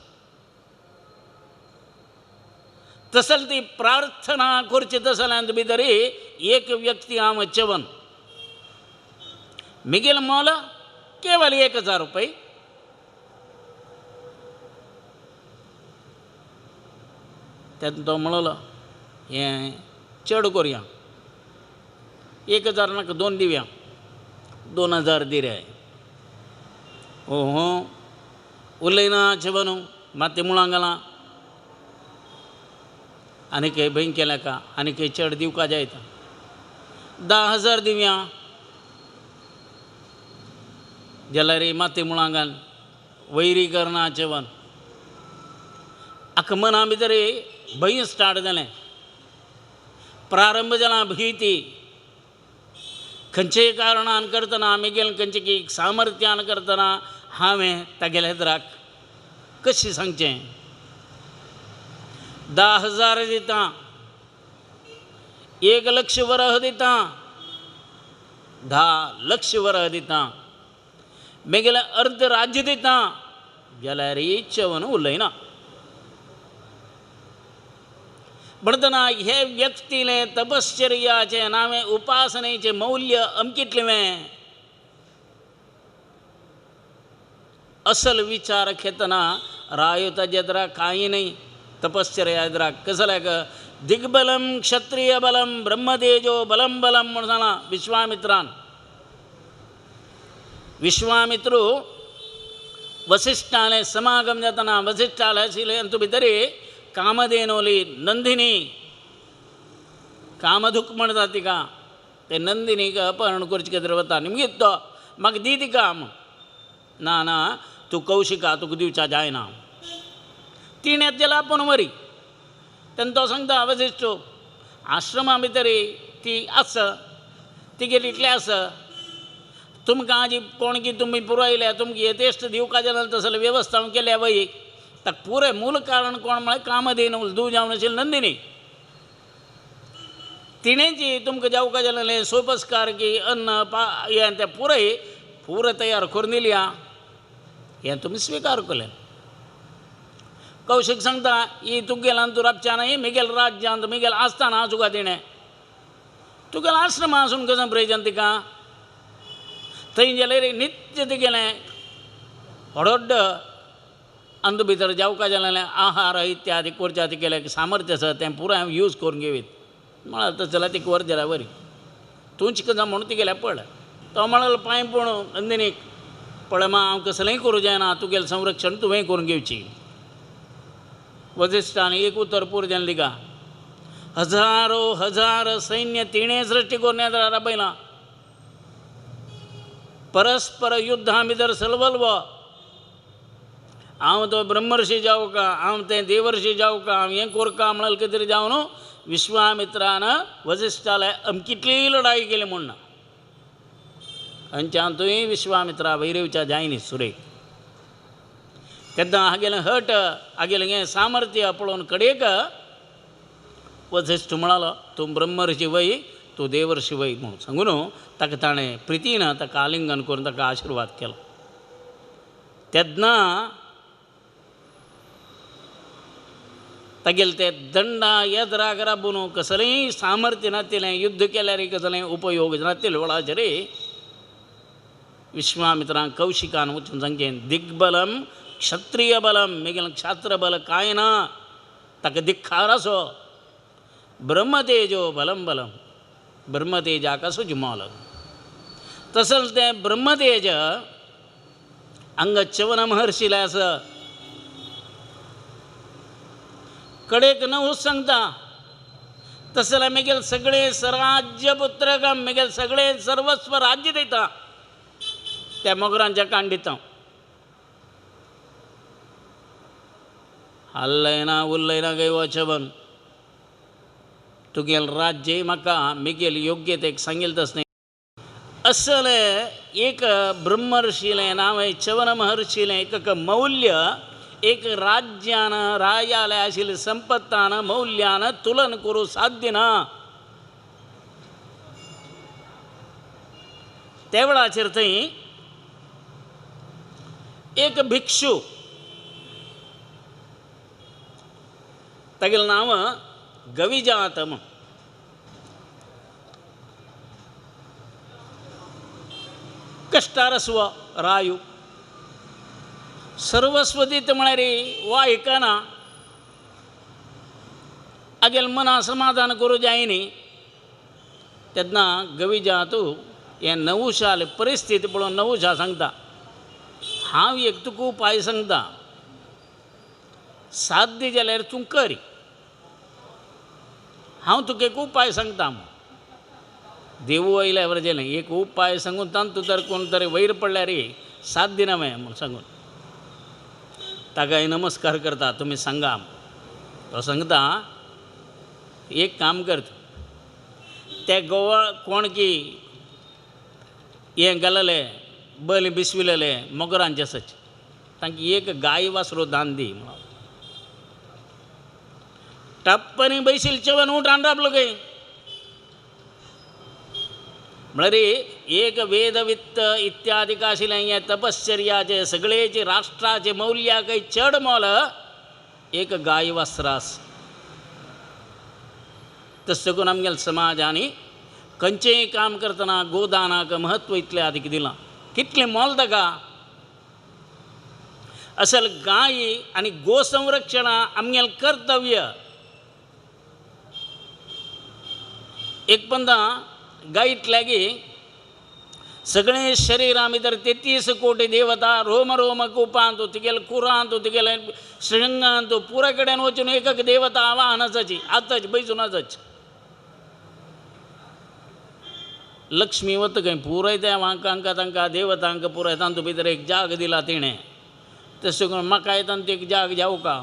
तसल ती प्रार्थना करची तसल्यांत भितर एक व्यक्ती हांव चवन मिगेल मोल केवल 1000 रुपये. तेन्ना तो म्हणलो हें चड करया 1000 नाका 2 दिवया 2000 दी रे. ओहो उलयना चवन माती मुळां घाला आनी खंय भंय केल्या का आनी खंय चड दिवका जायता 10,000 दिवया जाल्यार माती मुळां घाल वैरी करना चवन. आख्खा मना भितर भंय स्टार्ट जालें. प्रारंभ जाला भीती. खंयचेय कारणान करतना आमगेल खंयचे की सामर्थ्यान करतना हांवें तागेल्या हेदराक कशें सांगचें. 10,000 दिता, 1,00,000 वरह दिता, 10,00,000 वरह दिता, मेगेलें अर्ध राज्य दिता जाल्यार चवन उलयना. म्हणटना हे व्यक्तीलें तपश्चर्याचें नावें उपासनेचें मौल्य अमकितलें असल विचार घेतना रायो ताजे एदरा कांय न्ही. तपश्चर्या एदरा कसं जाल्यार दिग्बलम क्षत्रिय बलम ब्रह्मतेजो बलम बलम म्हणून सांगलां विश्वामित्रान. विश्वामित्रू वसिश्ठालें समागम जातना वसिश्ठाल आशिल्लें तूं भितर कामधेनोली नंदिनी कामधूक म्हणटा तिका ते नंदिनीक अपहरण करचे खातीर वता. निमगे तो म्हाका दी ती काम. ना ना तूं कौशिका तुका दिवचा जायना. तिणें तेला आपूण वरी. तेन्ना तो सांगता वसिश्ठो आश्रमा भितर ती आसा तिगेली इतलें आसा तुमकां आजी कोण की तुमी पुरयल्या तुमकां यथेश्ट दिवका जाल्यार तसले वेवस्था केल्या वय. ताका पुरे मूल कारण कोण म्हळ्यार कामधेन दूज जावन आशिल्ली नंदिनी. तिणें जी तुमकां जावका जाल्यार सोपस्कार की अन्न हें तें पुरे तयार करून दिल्या हें तुमी स्विकार केलें. कौशिक सांगता ही तुगेलां तूं राबच्या न्ही म्हगेल राज्यांत म्हगेल आसतना तुका तिणें तुगेलें आश्रमा आसून कसं प्रयोजन तिका. थंय जाल्यार नित्य तुगेलें व्हडोड्ड अंद भितर जावका जाल्यार आहार इत्यादी करच्या तिगेलें सामर्थ्य आसा तें पुराय यूज करून घेवीत म्हळ्यार तशें जाल्यार ती वर जाल्यार बरी. तूंच कसा म्हणून तिगेल्या पळय. तो म्हणालो पांय पूण नंदिनीक पळय मा हांव कसलेंय करूं जायना तुगेलें संरक्षण तुवें करून घेवची. वसिश्ठान एक उत्तर पूर जालें तिका. हजारो हजार सैन्य तिणें सृश्टी करून येता राबयलां. परस्पर युद्धा भितर सलवल्व. हांव तो ब्रह्मर्षी जावं का हांव तें देवर्षी जावं का हांव हें कोरका म्हणलें कितें जावन विश्वामित्रान वसिश्ठाले अमकितली लढाई केली म्हणना. खंयच्यातूय विश्वामित्रा वैरवच्या जायनी सुरेख. तेन्ना हागेलें हट हागेलें हें सामर्थ्य पळोवन कडेक वसिश्ठ म्हणालो तूं ब्रह्मर्षी वय तूं देवर्षी वय म्हणून सांगून ताका ताणें प्रितीन ताका आलिंगन करून ताका आशिर्वाद केलो. तेन्ना तागेलें तें दंडा येद्राक राबून कसलेंय सामर्थ्य नासलें युध्द केल्यार कसलें उपयोग नासले वेळाचेर विश्वामित्रान कौशिकान वचून सांगचें दिग्बलम क्षत्रिय बलम म्हगेलें क्षात्र बल कांय ना ताका दिखार आसो. ब्रह्मतेजो बलम बलम ब्रह्मतेजाक आसो जुमालो. तसलें तें ब्रह्मतेज हांगा च्यवन महर्शीले आसा. कडेक नवूच सांगता तशें जाल्यार म्हगेलें सगळें स्वराज्य पुत्रकम म्हगेलें सगळें सर्वस्व राज्य दिता त्या मोगरांच्या कान दिता. हल्लयना उल्लयना गय वचवन तुगेलें राज्य म्हाका म्हगेल योग्यतेक सांगिल्लें तसलें असलें एक ब्रह्मर्शीलें नांवें च्यवन महर्शीलें एक मौल्य एक राज्यान रायाले आशिल्ले संपत्तान मौल्यान तुलन करूं साध्य ना. त्या वेळाचेर थंय एक भिक्षू तागेलें नांव गविजात म्हूण. कश्टारस्व रायू सर्वस्व दिता म्हळ्यार वो आयकना. हागेलें मना समाधान करूं जायनी. तेन्ना गविजातू हें नवुशाल परिस्थिती पळोवन नवुशा सांगता हांव एक तुका उपाय सांगता साध्य जाल्यार तूं कर. हांव तुका एक उपाय सांगता. देवू वयल्या वरजेलें एक उपाय सांगून तांतू तर कोण तरी वयर पडल्यार साध्य नवें म्हूण सांगून ताकाय नमस्कार करता तुमी सांगा. तो सांगता एक काम करता त्या गोवा कोण की हें घालले बल बिस्विलेले मोगरांचे सच तांकां एक गाय वासरो दान दी म्हणून टप्पनी बैशील चेवन उठ राबलो काही म्हळ्यार एक वेदवित्त इत्यादी का आशिल्लें हें तपश्चर्याचे सगळेचे राष्ट्राचे मौल्या काही चड मोल एक गाय वासरास तशें करून आमगेल्या समाजांनी खंयचेंय काम करतना गोदानाक महत्व इतलें आदीक दिलां कितलें मोल ताका असल गाय आनी गोसंरक्षणा आमगेलें कर्तव्य एक पंदा गायीत लागी सगळे शरिरां भितर 33 कोटी देवता रोम रोम कुपांत तुगेले कुरांत तुगेले श्रृंगांत पुराय कडेन वचून एकक देवता आवाहन आसाची आतांच बैसून आसाच लक्ष्मी वता खंय पुराय त्या वांकांका तांकां देवतांक पुराय तांतू भितर एक जाग दिला तिणें तशें करून म्हाका तांतू एक जाग जावं का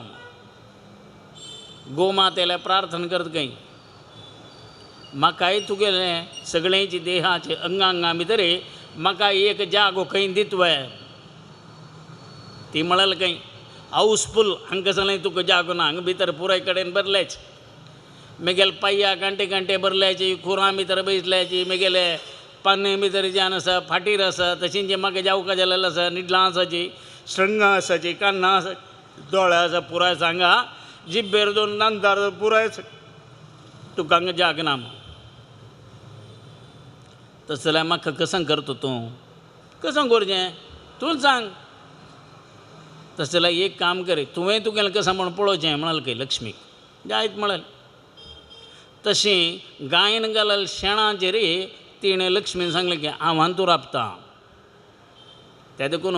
गोमातेल्या प्रार्थना करता खंय म्हाकाय तुगेले सगळेंची देहाचे अंगांगा भितर म्हाका एक जागो खंय दितवय ती म्हळें खंय हाऊसफुल हांगा जालें तुका जागो ना हांगा भितर पुराय कडेन भरलेच म्हगेले पाय्या घंटे घंटे भरल्याची खुरां भितर बैसल्याची म्हगेले पाने भितर जान आसा फाटीर आसा तशीं जे म्हाका जावका जालेले आसा निडलां आसाची श्रृंगां आसाची कान्नां आसा दोळे आसा पुराय सांगा जिब्बेर दोन दांतार पुराय तुका हांगा जाग ना तशें जाल्यार म्हाका कसां करता तूं कसां करचें तूंच सांग तशें जाल्यार एक काम कर तुवें तुगेलें कसां म्हूण पळोवचें म्हणाल खंय लक्ष्मीक जायत म्हळें तशीं गायन घालल शेणाचेर तिणें लक्ष्मीन सांगलें की हांव तूं राबता त्या देखून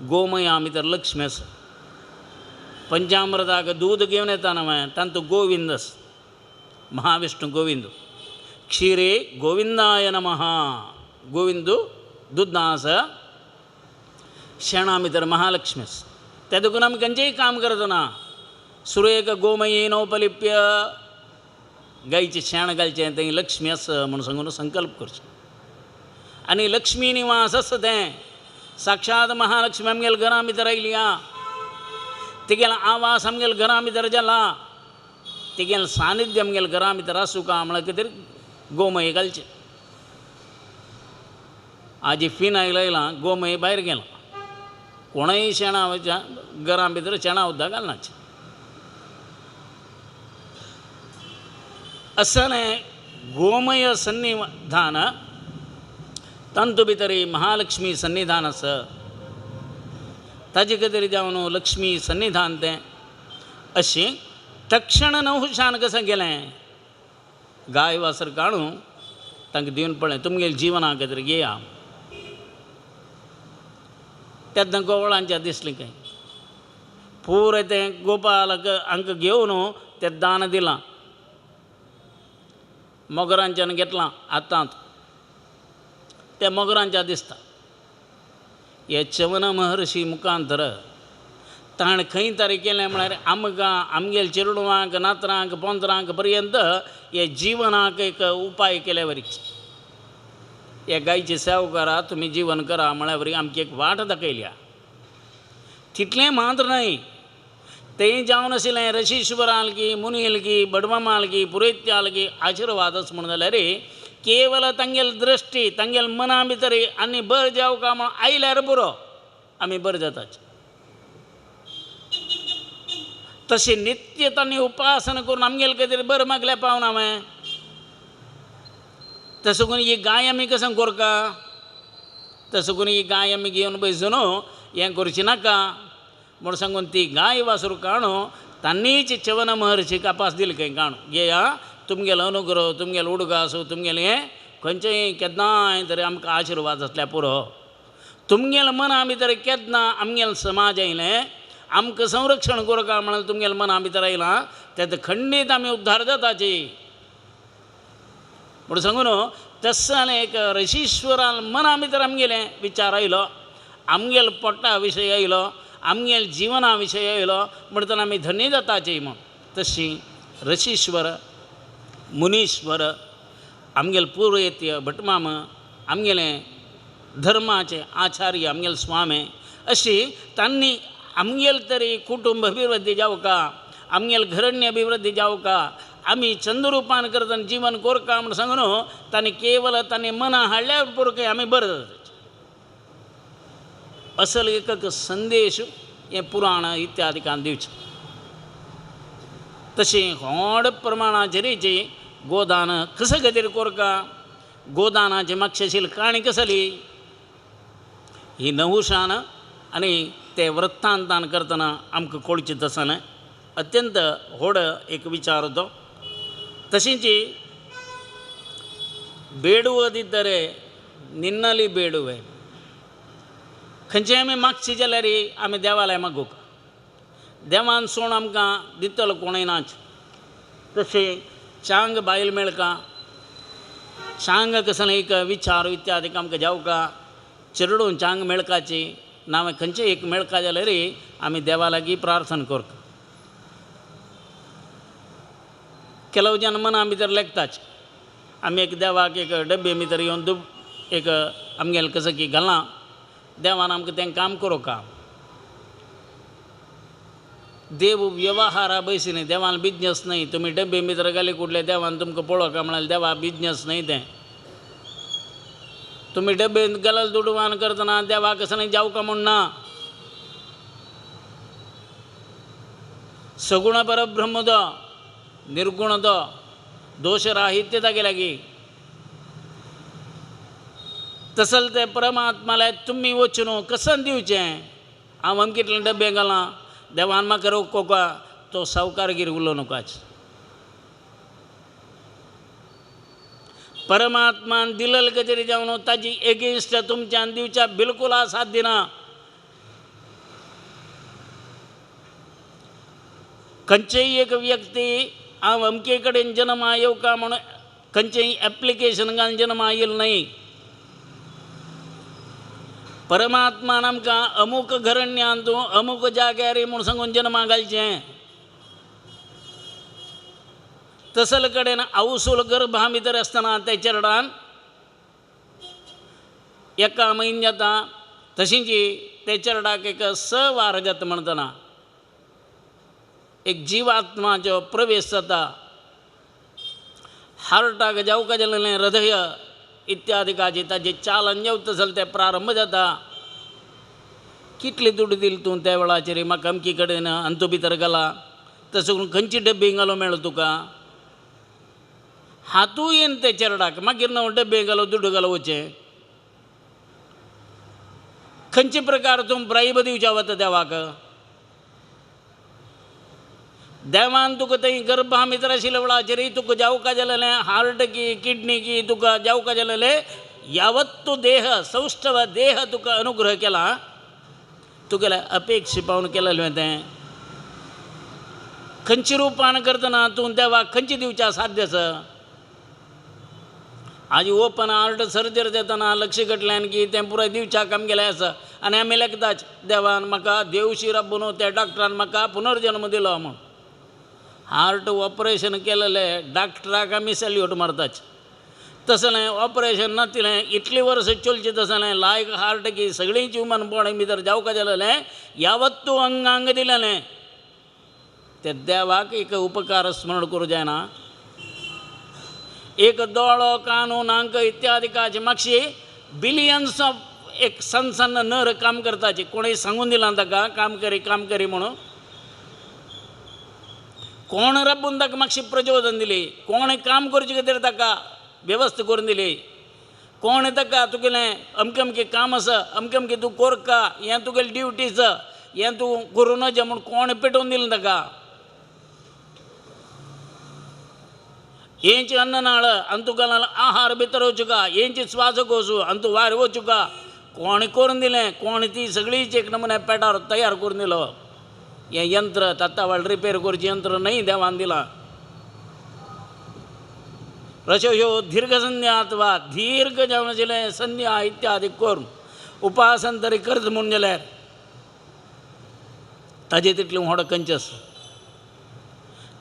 गोमया भितर लक्ष्मी आसा पंचामृताक दूद घेवन येता न्हय तांतूं गोविंद आसा महाविष्णू गोविंद क्षीरे गोविंदाय नमः गोविंद दुदां आसा शेणा भितर महालक्ष्मी आसा त्या देखून आमी खंयचेंय काम करतना सुरेख गोमयेनोपलिप्य गायेचें शेण घालचें थंय लक्ष्मी आसा म्हूण सांगून संकल्प करचो आनी लक्ष्मी निवास आसा तें साक्षात महालक्ष्मी आमगेल्या घरां भितर आयली आं तिगेलो आवास आमगेल्या घरां भितर जाला तिगेलें सानिध्य आमगेल्या घरां भितर आसूं का म्हळ्यार कितें गोमय घालचें आजी फिनायल आयलां गोमय भायर गेलां कोणय शेणां घरां भितर शेणां उद्दां घालनाचें असले गोमय सन्निधान तांतू भितर महालक्ष्मी सन्निधान आसा ताजे खातीर जावन लक्ष्मी सन्निधान तें अशें तक्षण नवशान कशें गेलें गाय वासर काडून तांकां दिवन पळय तुमगेल्या जिवना खातीर घेया तेन्ना गोवळांच्या दिसलें खंय पुराय तें गोपालाक हांकां घेवन तें दान दिलां मोगरांच्यान घेतलां आतांत त्या मोगरांच्या दिसता हे च्यवन महर्शी मुखांतर ताणें खंय तरी केलें म्हळ्यार आमकां आमगेल्या चेडवांक नातरांक पोंतरांक पर्यंत हे जिवनाक एक उपाय केले वरीच हे गायची सेवा करा तुमी जीवन करा म्हळ्या वरी आमची एक वाट दाखयल्या तितलें मात्र न्हय तें जावन आशिल्लें ऋषीश्वरालकी मुनीलकी बडवमालकी पुरैत्यालकी आशिर्वादच म्हण जाल्यार केवल तांगेली दृश्टी तांगेल्या मना भितर आनी बरें जावं म्हण आयल्यार बरो आमी बरें जाताच तशें नित्य तांणी उपासना करून आमगेले खातीर बरें मागल्यार पावना हांवें तशें करून ही गाय आमी कशें करका तशें करून ही गाय आमी घेवन बसून हें करची नाका म्हूण सांगून ती गाय वासरू काणू तांणीच च्यवन महर्शीक आपास दिलें खंय काणू घेया तुमगेलो अनुग्रह तुमगेलो उडको आसूं तुमगेलें हें खंयचेंय केन्नाय तरी आमकां आशिर्वाद आसल्यार पुरो तुमगेल्या मना भितर केन्ना आमगेलो समाज आयलें आमकां संरक्षण करता म्हण तुमगेल्या मना भितर आयलां तें खंडीत आमी उद्धार जाताची म्हूण सांगून तशें जालें एक ऋषीश्वरान मना भितर आमगेलें विचार आयलो आमगेल्या पोटा विशय आयलो आमगेल्या जिवना विशय आयलो म्हणटना आमी धन्य जाताची म्हूण तशी ऋषीश्वर मुनीश्वर आमगेले पुरोहित्य भटमाम आमगेले धर्माचे आचार्य आमगेले स्वामी अशी तांणी आमगेले तरी कुटुंब अभिवृद्धी जावका आमगेले घरण्य अभिवृद्धी जावका आमी चंद्ररूपान करतना जीवन कोरका म्हण सांगून तांणी केवल तांणी मना हाडल्या पुरके आमी बरें जाता असल एक संदेश हे पुराण इत्यादिकान दिवचें तशें व्हड प्रमाणाचेरीची गोदान कशे खातीर कोरका गोदानाची म्हाका आशिल्ली काणी कसली ही नहुशान आनी ते वृत्तांतान करतना आमकां कळची तसलें अत्यंत व्हड एक विचार तो तशींची ಬೇಡುವ दिद्दरे निन्नली ಬೇಡುವೆ खंयचें आमी मागचें जाल्यार आमी देवालय मागूक देवान सोण आमकां दितलो कोणूय नाच तशें चांग बायल मेळका चांग कसलें एक विचार इत्यादीक आमकां जावका चिरडून चांग मेळकाची नावे खंयचें एक मेळका जाल्यार आमी देवा लागीं प्रार्थना करता ಕೆಲವು ಜನ ಮನ भितर लेखताच आमी एक देवाक एक डब्बे भितर येवन एक आमगेले कसं की घालना देवान आमकां तें काम करूं का देव व्यवहारा बैसी न्ही देवान बिजनेस न्ही तुमी डब्बे भितर घाली कुठले देवान तुमकां पळोवका म्हळ्यार देवा बिजनेस न्ही तें तुमी डब्बे घालल दुडवान करतना देवा कसं न्ही जावका म्हूण ना सगुण परब्रह्म तो निर्गुण तो दोषराहित्यता गेल्यागी तसल ते परमात्माला तुम्ही वचून कसन दिवचें हांव अमकितले डब्बे घालां देवान म्हाका रोखोका तो सावकारगीर उलोव नकाच परमात्मान दिलेल कचेरी जावन ताजी एगेन्स्ट तुमच्यान दिवच्या बिलकुल साध्य ना खंयचेय एक व्यक्ती हांव अमके कडेन जन्मा येवका म्हूण खंयचेय एप्लिकेशन घालून जन्मा येयलो न्ही परमात्मान आमकां अमूक घरण्यान तूं अमूक जाग्यार म्हूण सांगून जन्मा घालचें तसल कडेन आवसूल गर्भा भितर आसतना ते चरडान एका म्हयने जाता तशींच ते चरडाक एक स वार जाता म्हणटना एक जीवात्माचो प्रवेश जाता हार्टाक जावका जाल्लें हृदय इत्यादिकाची ताजें चालन जेवता जाल्यार तें प्रारंभ जाता कितले दुड दिले तूं त्या वेळाचेर म्हाका अमकी कडेन अंतू भितर घाला तसो करून खंयची डब्बी घालो मेळ्ळो तुका हातूय येन ते चेरडाक मागीर न्हू डब्बे घालो दुड घालो वचें खंयचे प्रकार तूं ब्रायब दिवच्या वता देवाक देवान तुका थंय गर्भा भितर आशिल्ल्या वेळाचेर तुका जावका जालेलें हार्ट की किडनी की तुका जावका जालेलें यावत तूं देह सौष्ठव देह तुका अनुग्रह केला तुगेले अपेक्षे पावन केलेलें तें खंयच्या रुपान करतना तूं देवाक खंयचें दिवच्या साध्य आसा आज ओपन हार्ट सर्जरी जातना लक्ष घटल्यान की तें पुराय दिवच्याक आमगेलें आसा आनी आमी लेखताच देवान म्हाका देवशी रब्बून त्या डॉक्टरान म्हाका पुनर्जन्म दिलो म्हूण हार्ट ऑपरेशन केलेलें डॉक्टराक आमी सॅल्यूट मारताच तसलें ऑपरेशन नातिलें इतलीं वर्सां चलचें तसलें लायक हार्ट की सगळींच ह्युमन बॉडी भितर जावका जालेलें यावत तूं अंगांग दिलेलें ते देवाक एक उपकार स्मरण करूं जायना एक दोळो कानून अंक इत्यादिकाचे मागशी बिलियन्स ऑफ एक सन नर काम करताचे कोणीय सांगून दिलां ताका काम करी म्हणून कोण रब्बून ताका मातशी प्रचोदन दिली कोण काम करचे खातीर ताका वेवस्था करून दिली कोण ताका तुगेलें अमकें अमकें काम आसा अमकें अमकें तूं कोरका हें तुगेली ड्युटी आसा हें तूं करूं नज म्हूण कोण पेटोवन दिलें ताका हेंची अन्ननाळ आनी तुका आहार भितर वचुका हेंची श्वासकोसू आनी तूं भायर वचुका कोण करून दिलें कोण ती सगळीच एक नमुने पेटार तयार करून दिलो हें यंत्र तात्काळ रिपेर करचें यंत्र न्ही देवान दिलां अश्यो ह्यो दीर्घ संध्या अथवा दीर्घ जावन आशिल्लें संध्या इत्यादी करून उपासन तरी करता म्हूण जाल्यार ताजें तितलें व्हड खंयचें आसा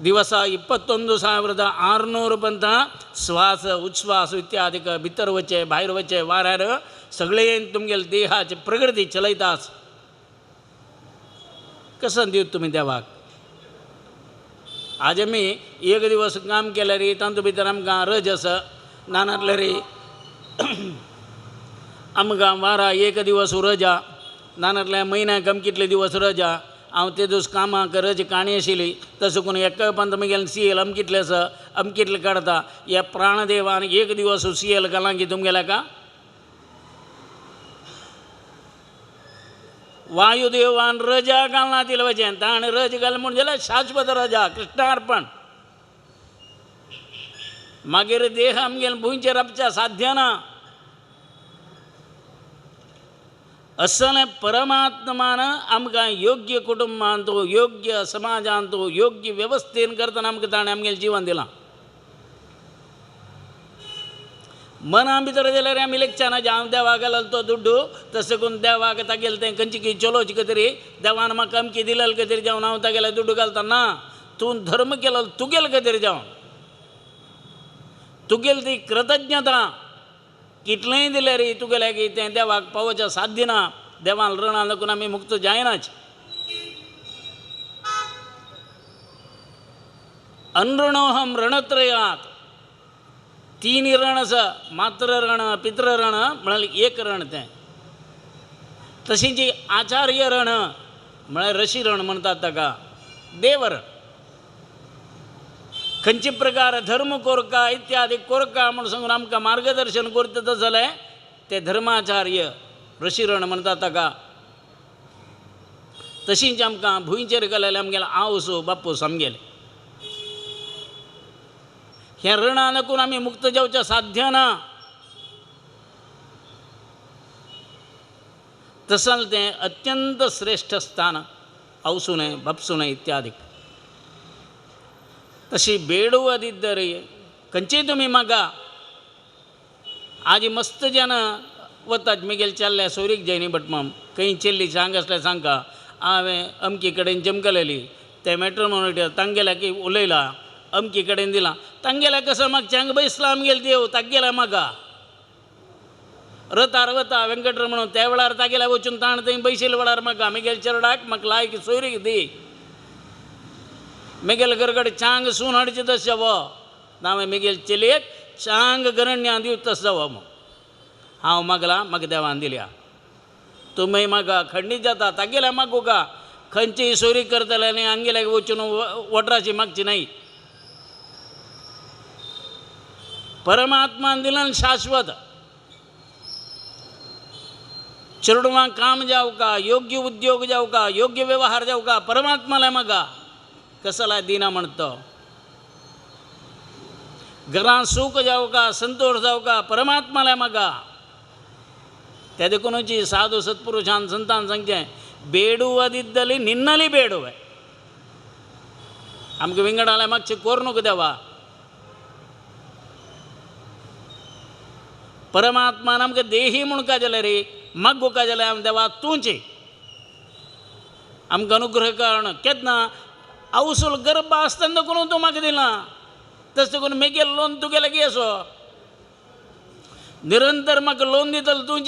ದಿವಸ 21,600 ಪಂತ ಶ್ವಾಸ ಉಚ್ಛ್ವಾಸ इत्यादी भितर वचे भायर वचे वाऱ्यार सगळे तुमगेले देहाचे प्रगती चलयतास. कसं दिवत तुम्ही देवाक. आज आमी एक दिवस काम केलें रे तातूंत भितर आमकां रज आसा नानातले रे आमकां वारा एक दिवस रजा नानातल्या म्हयन्याक कितले दिवस रजा हांव ते दीस कामाक रज काणी आशिल्ली तसो करून एका पंत म्हगेलें सीएल अमकितले आसा अमकितले काडटा ह्या प्राणदेवान एक दिवस सीएल घालां की तुमगेल्या का वायुदेवान रजा घालना तिला वचें ताणें रज घाल म्हण जाल्यार शाश्वत रजा कृष्णार्पण. मागीर देह आमगेले भुंयचेर रावच्या साध्य ना. असले परमात्मान आमकां योग्य कुटुंबांत योग्य समाजांत योग्य वेवस्थेन करतना आमकां ताणें आमगेलें जिवन दिलां. मना भितर जाल्यार आमी लेखच्याना हांव देवाक घालल तो दुड्डू तशें करून देवाक तागेलें तें खंयची की चलोवची तरी देवान म्हाका अमकी दिलेलें तरी जावन हांव तागेलें दुड्डू घालता ना. तूं धर्म केलो तुगेलें तरी जावन तुगेली ती कृतज्ञता कितलेंय दिलें रे तुगेल्या की तें देवाक पावोवचें साध्य ना. देवान ऋणां लागून आमी मुक्त जायनाच. अनृणोहम रणत्रयात 3 रण आसा मात्र रण पितृ रण म्हळ्यार एक रण तें. तशीं जी आचार्य रण म्हळ्यार ऋषी रण म्हणटात ताका देव रण. खंयचे प्रकार धर्म कोरका इत्यादी कोरका म्हूण सांगून आमकां मार्गदर्शन करता जाल्यार ते धर्माचार्य ऋषी रण म्हणटात ताका. तशींच आमकां भुंयचेर गेलेले आमगेले आवसो बापूस आमगेले ह्या ऋणां लागून आमी मुक्त जावचें साध्य ना. तसलें तें अत्यंत श्रेष्ठ स्थान आवसुणे बापसुणे इत्यादी. तशी ಬೇಡುವುದಿದ್ದರೆ खंयची तुमी मागा. आज मस्त जन वतात मिगेल चल्ल्या सोयरीक जैनी भटमाम खंय चेल्ली सांग आसल्यार सांगता हांवें अमकी कडेन जमकलेली ते मॅट्रिमोनी तांगेल्या की उलयला अमकी कडेन दिलां तांगेल्या कसो म्हाका चांग बसला आमगेले देव तागेल्या मागा. रतार वता वेंकटरमण त्या वेळार तागेल्या वचून ताण थंय बशिल्ले वेळार म्हाका मिगेल चरडाक म्हाका लायक सोयरीक दी. मिगेल घरकडे चांग सून हाडचे तशें जावो हांवें मिगेल चलयेक चांग गरण्या दिवं तसो जावो मग हांव मागला म्हाका देवान दिल्या. तुमी म्हाका खंडीत जाता तागेल्या मागू का खंयचीय सोयरी करतले आनी आंगेल्या वचून वटराची मागची न्हय. परमात्मान दिलां शाश्वत. चेडवांक काम जावं का योग्य उद्योग जावं का योग्य व्यवहार जावं का परमात्माला मागा. कसला दिना म्हणतो घरां सूख जावं का संतोष जावं का परमात्माला मागा. त्या देखूनची साधू सत्पुरुशान संतान सांगचें ಬೇಡುವುದಿದ್ದಲ್ಲಿ ನಿನ್ನಲ್ಲಿ ಬೇಡುವೆ. आमकां विंगडाल्या मागचें कोरनूक देवा. परमात्मान आमकां देही म्हूण का जाल्यार रे मागू का जाल्यार देवा तूंची आमकां अनुग्रह करण केन्ना आवसूल गर्भ आसतना करून तूं म्हाका दिलां. तशें करून मेगेल लोन तुगेले घेसो निरंतर म्हाका लोन दितलो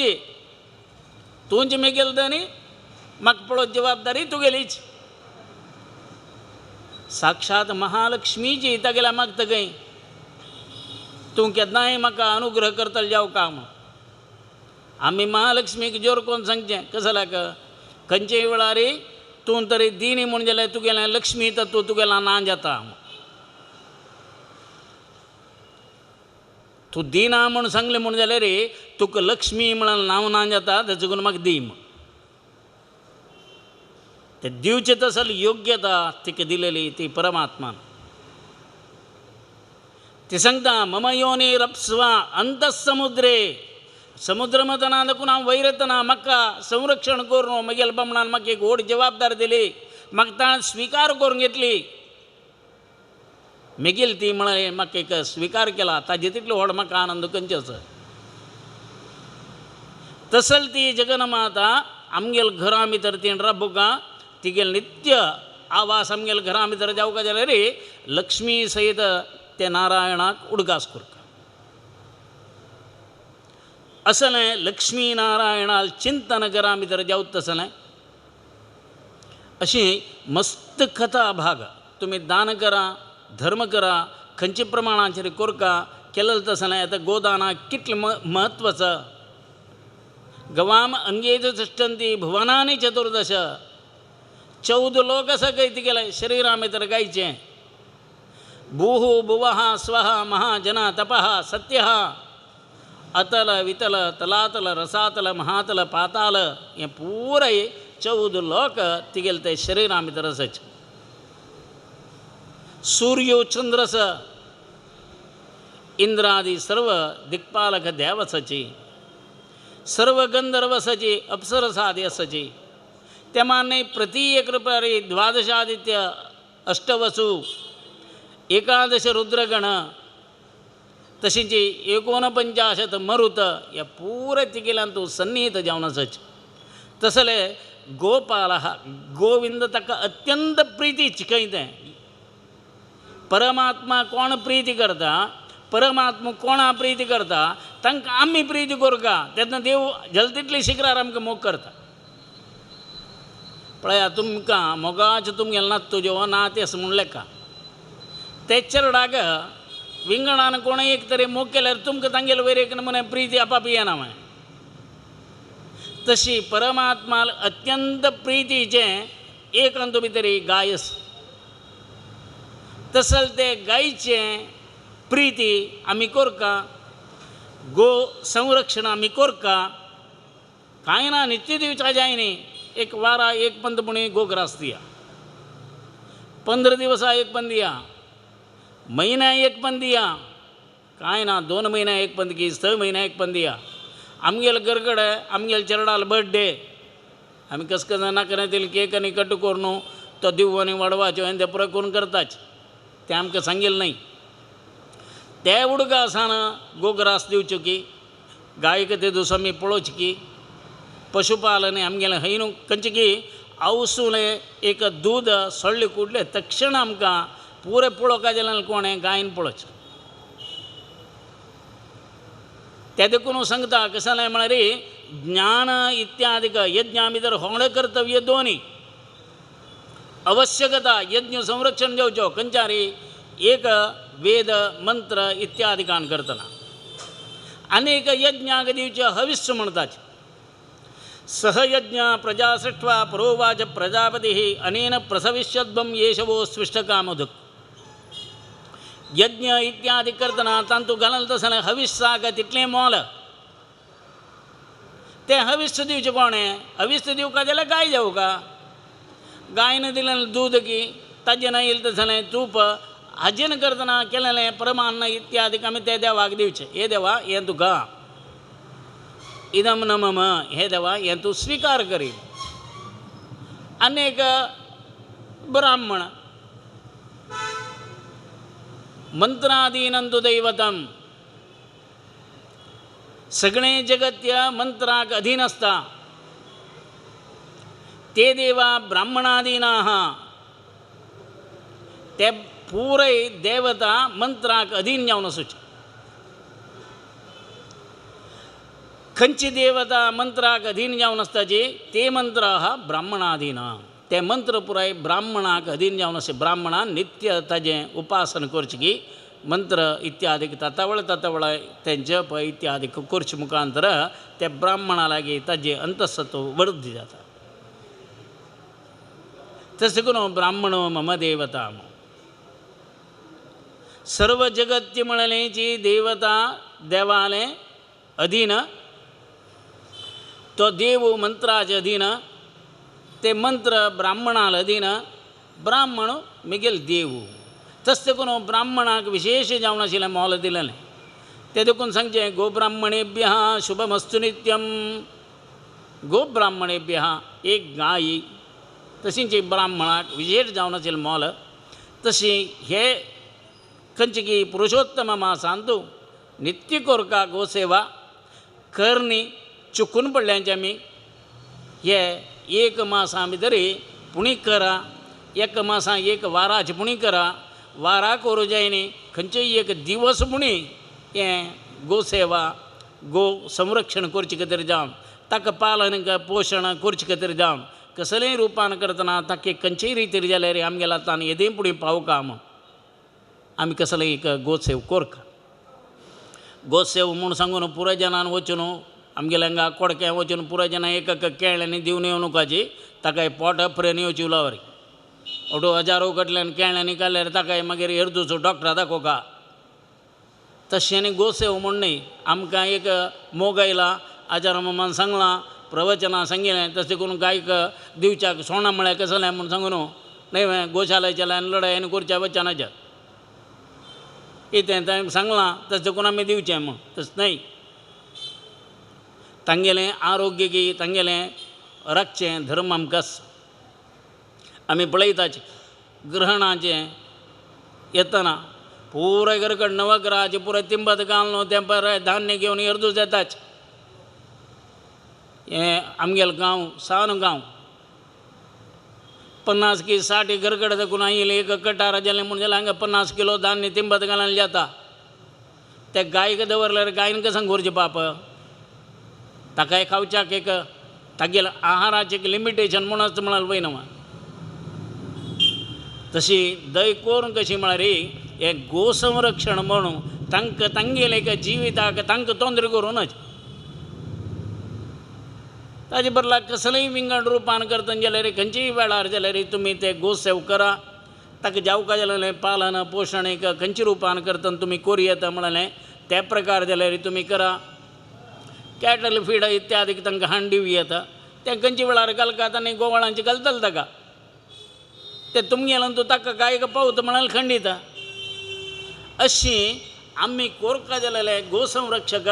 तुंची मेगेल न्ही म्हाका पळोवप जबाबदारी तुगेलीच. साक्षात महालक्ष्मीची तागेल्या मागता खंय तूं केन्नाय म्हाका अनुग्रह करतलो जावं काम. आमी महालक्ष्मीक जोर कोन्न सांगचें कसं लाग खंयचेय वेळार तूं तरी दिनी म्हूण जाल्यार तुगेलें लक्ष्मी तत्व तुगेलें ना जाता. तूं दिना म्हूण सांगलें म्हूण जाल्यार तुका लक्ष्मी म्हणून नांव ना जाता ताचे करून म्हाका दी. ते दिवचे तसली योग्यता तिका दिलेली ती परमात्मान. ती सांगता मम योनिरप्स्वा अंतः समुद्रे समुद्र मतना देखून हांव वैरतना म्हाका संरक्षण करून म्हगेल बामणान म्हाका एक व्हड जबाबदार दिली. म्हाका ताणें स्विकार करून घेतली. मेगेल ती म्हळ्यार म्हाका एक स्विकार केला ताजे तितलो व्हड म्हाका आनंद खंयचो आसा. तसल ती जगन्माता आमगेल घरां भितर ती राबुका तिगेल नित्य आवास आमगेल घरा भितर जावका जाल्यार लक्ष्मी सयत ते नारायणाक उडगास करता. असलें लक्ष्मी नारायणाल चिंतन घरा भितर जावत तसलें अशी मस्त कथा भाग तुम्ही दान करा, धर्म करा, खंयच्या प्रमाणाचेर कोरका केलें तसलें आतां गोदानाक कितलें म्हत्वाचं. गवाम अंगेज तिष्ठन्ति भुवनानि चतुर्दश 14 लोक असं कैती केलं शरीरा भितर गायचें. भूः भुवः स्वः महाजना तपः सत्यः अतल वितल तलातल रसातल महातल पाताल हें पुराय 14 लोक तिगेले ते शरीरा भितर आसाच. सूर्यो चंद्रस इंद्रादी सर्व दिक्पालक देवसाची, सर्व गंधर्वसाची, अप्सरसादी असाची. त्यामाने प्रति एक रुपये 12 आदित्य, अष्टवसु, 11 रुद्रगण, तशींची 49 मरुत या पुरे तिगेल्यान तूं सन्नीत जावन आसाच. तसले गोपाल गोविंद ताका अत्यंत प्रिती चिकयतें. परमात्मा कोण प्रिती करता, परमात्मा कोणा प्रिती करता तांकां आमी प्रिती करता. तेन्ना देव जल तितली शिखरार आमकां मोग करता. पळया तुमकां मोगाचें तुमगेलें नात तुज्यो ना तेस म्हूण लेखा. ते चेरडाक विंगडान कोण एक तरी मोग केल्यार तुमकां तांगेले वयर एक नमुने प्रिती आपाप येना. मागीर तशी परमात्माल अत्यंत प्रितीचें एक अंत भितर गायस. तसल ते गायचें प्रिती आमी कोरका, गो संरक्षण आमी कोरका. कांय ना नित्य दिवचा जाय न्ही. एक वारा एक पंत पुणी गोग्रास दिया, 15 दिवसा एक पंत दिया, महिना एक पंत दिया. कांय ना 2 महिना एक पंत की 6 महिना एक पंत दिया. आमगेल गरगडे आमगेल चेरडाल बर्थडे आमी कस कसं ना करें तेल केक आनी कट करून तो दिव आनी वाडवाच्यो आनी ते पुरो करून करताच. ते आमकां सांगिल्लें नाही. ते उडगासान गोग्रास दिवच्यो की, गायक ते दुस आमी पळोवची की, पशुपालन आमगेलें हय न्हू. खंयचें की आवसून एक दूद सोडले कुडले तक्षण आमकां पुरे पळोवका जाल्यार कोणें गायन पळोवचें. ते देखून सांगता कशें जालें म्हळ्यार ज्ञान इत्यादीक यज्ञा भितर होंगडे कर्तव्य दोनी आवश्यकता. यज्ञ संरक्षण जावचो खंयच्यारी एक वेद मंत्र इत्यादिकान करतना. अनेक यज्ञाक दिवचे हविष्य म्हणटात. सहयज्ञ प्रजा सृष्ट्वा परोवाच प्रजापती अनेन प्रसविष्यद्वम येशवो स्विष्टकामोदक. यज्ञ इत्यादि करतना तांतू घालल तसलें हविष्याक तितलें मोल. ते हविष्य दिवचे कोणें? हविष्य दिवका जाल्यार गाय जावका. गायन दिलें दूद की ताजें येयलें तसलें तूप हाजेन करतना केलेलें परमान्न इत्यादीक आमी ते देवाक दिवचें. हे देवा हें तुका, इदम न मम, हे देवा हें तूं स्विकार करी. अनेक ब्राह्मण मंत्रादीनंतु दैवतम, सगळें जगत्य मंत्राक अधीन आसता. ते देवा ब्राह्मणादीन आहा. ते पुराय देवता मंत्राक अधीन जावन आसूचे. खंयची देवता मंत्राक अधीन जावन आसताची ते मंत्र आहा ब्राह्मणाधीन. ते मंत्र पुराय ब्राह्मणाक अधीन जावन आसा. ब्राह्मणान नित्य ताजें उपासन करचें की मंत्र इत्यादीक तातावळ ते जप इत्यादीक करचे मुखांतर ते ब्राह्मणा लागीं ताजें अंतसत्व वृद्धी जाता. तशें करून ब्राह्मणो मम देवता. सर्व जगत्य म्हणलेची देवता देवाले अधीन. तो देव मंत्राचे अधीन. ते मंत्र ब्राह्मणाल अधीन. ब्राह्मण मिगेल देव. तशें करून ब्राह्मणाक विशेष जावन आशिल्लें मोल दिलेलें. ते देखून सांगचें गोब्राह्मणेभ्यः शुभमस्तु नित्यम. गोब्राह्मणेभ्यः एक गाय. तशींच ब्राह्मणाक विशेष जावन आशिल्लें मोल. तशी हे खंयचे की पुरुषोत्तम मासांतू नित्य कोरका गोसेवा करनी चुकून पडल्यांचे आमी हे एक मासा भितर पुणी करा. एक मासा एक वाराची पुणी करा वारा करू जायनी खंयचोय एक दिवस पुणी हें गोसेवा गो संरक्षण करचे खातीर जावन ताका पालन पोशण करचे खातीर जावन कसलेय रुपान करतना ताका खंयचेय रितीर जाल्यार आमगेलो आतां येदें पुढे पावका आमी कसलेय एक गोसेव कोरका गोसेव म्हूण सांगून पुराय जनान वचून आमगेल्या हांगा कोडक्या वचून पुराय जाणां एक केळ्यांनी दिवन येवनुकाची ताका पोट फ्रेन येवची उलावरी ओटो हजारो कडल्यान केळ्यांनी काडल्यार ताका मागीर हेरदुचो डॉक्टरा दाखोवका तशें न्ही गोसेव म्हूण न्ही आमकां एक मोग आयला आजार मामान सांगलां प्रवचनां सांगिल्लें तशें करून गायक दिवच्याक सोणां म्हळ्यार कसलें म्हूण सांगून न्हय गोशालेच्या लढाय आनी करच्या वचनाच्या कितें तांकां सांगलां तशें करून आमी दिवचें म्हूण तशें न्हय तांगेलें आरोग्य गी तांगेलें राखचें धर्म आमकां आमी पळयताचे ग्रहणाचें येतना पुराय घरकड नवग्रहाचें पुराय तिंबत घालून तें पुराय धान्य घेवन येरदूस येताच हें आमगेलो गांव सावन गांव 50 की 60 घरकड देखून आयिल्लें एक कटार जालें म्हूण जाल्यार हांगा 50 किलो धान्य तिंबत घालून जाता ते गायक दवरल्यार गायन कसां करचें पाप ताकाय खावच्याक एक तागेलें आहाराचें एक लिमिटेशन म्हूण आसता म्हणाल पळय न्हय तशी दय करून कशी म्हळ्यार हें गोसंरक्षण म्हणून तांकां तांगेले एक जिविताक तांकां तोंदर करूनच ताजे बदला कसलेंय विंगड रुपान करतना जाल्यार खंयच्याय वेळार जाल्यार तुमी ते गोसेव करा ताका जावका जाल्यार पालन पोशण एक खंयच्या रुपान करतना तुमी करूं येता म्हणालें त्या प्रकार जाल्यार तुमी करा कॅटल फीड इत्यादीक तांकां हाण दिवं येता तें खंयच्या वेळार घालतात आनी गोवाळांचें घालतले ताका ते तुमगेलो तूं ताका गायक पावता म्हणाल खंडिता अशीं आमी कोरका जाल्यार गोसंरक्षक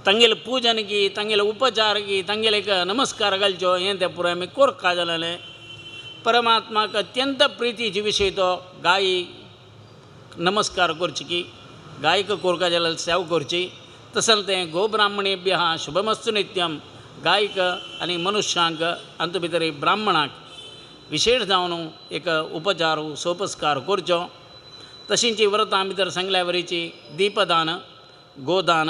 तांगेलें पुजन की तांगेले उपचार की तांगेले एक नमस्कार घालच्यो हें तें पुराय आमी कोरका जाल्यार परमात्माक अत्यंत प्रितीचे विशय तो गाय नमस्कार करची की गायक कोरका जाल्यार सेवा करची तसलें तें गोब्राह्मणेभ्य शुभमस्तु नित्यम गायक आनी मनुश्यांक अंत भितर ब्राह्मणाक विशेष जावन एक उपचार सोपस्कार करचो तशींची व्रतां भितर सांगल्या वरीची दीपदान गोदान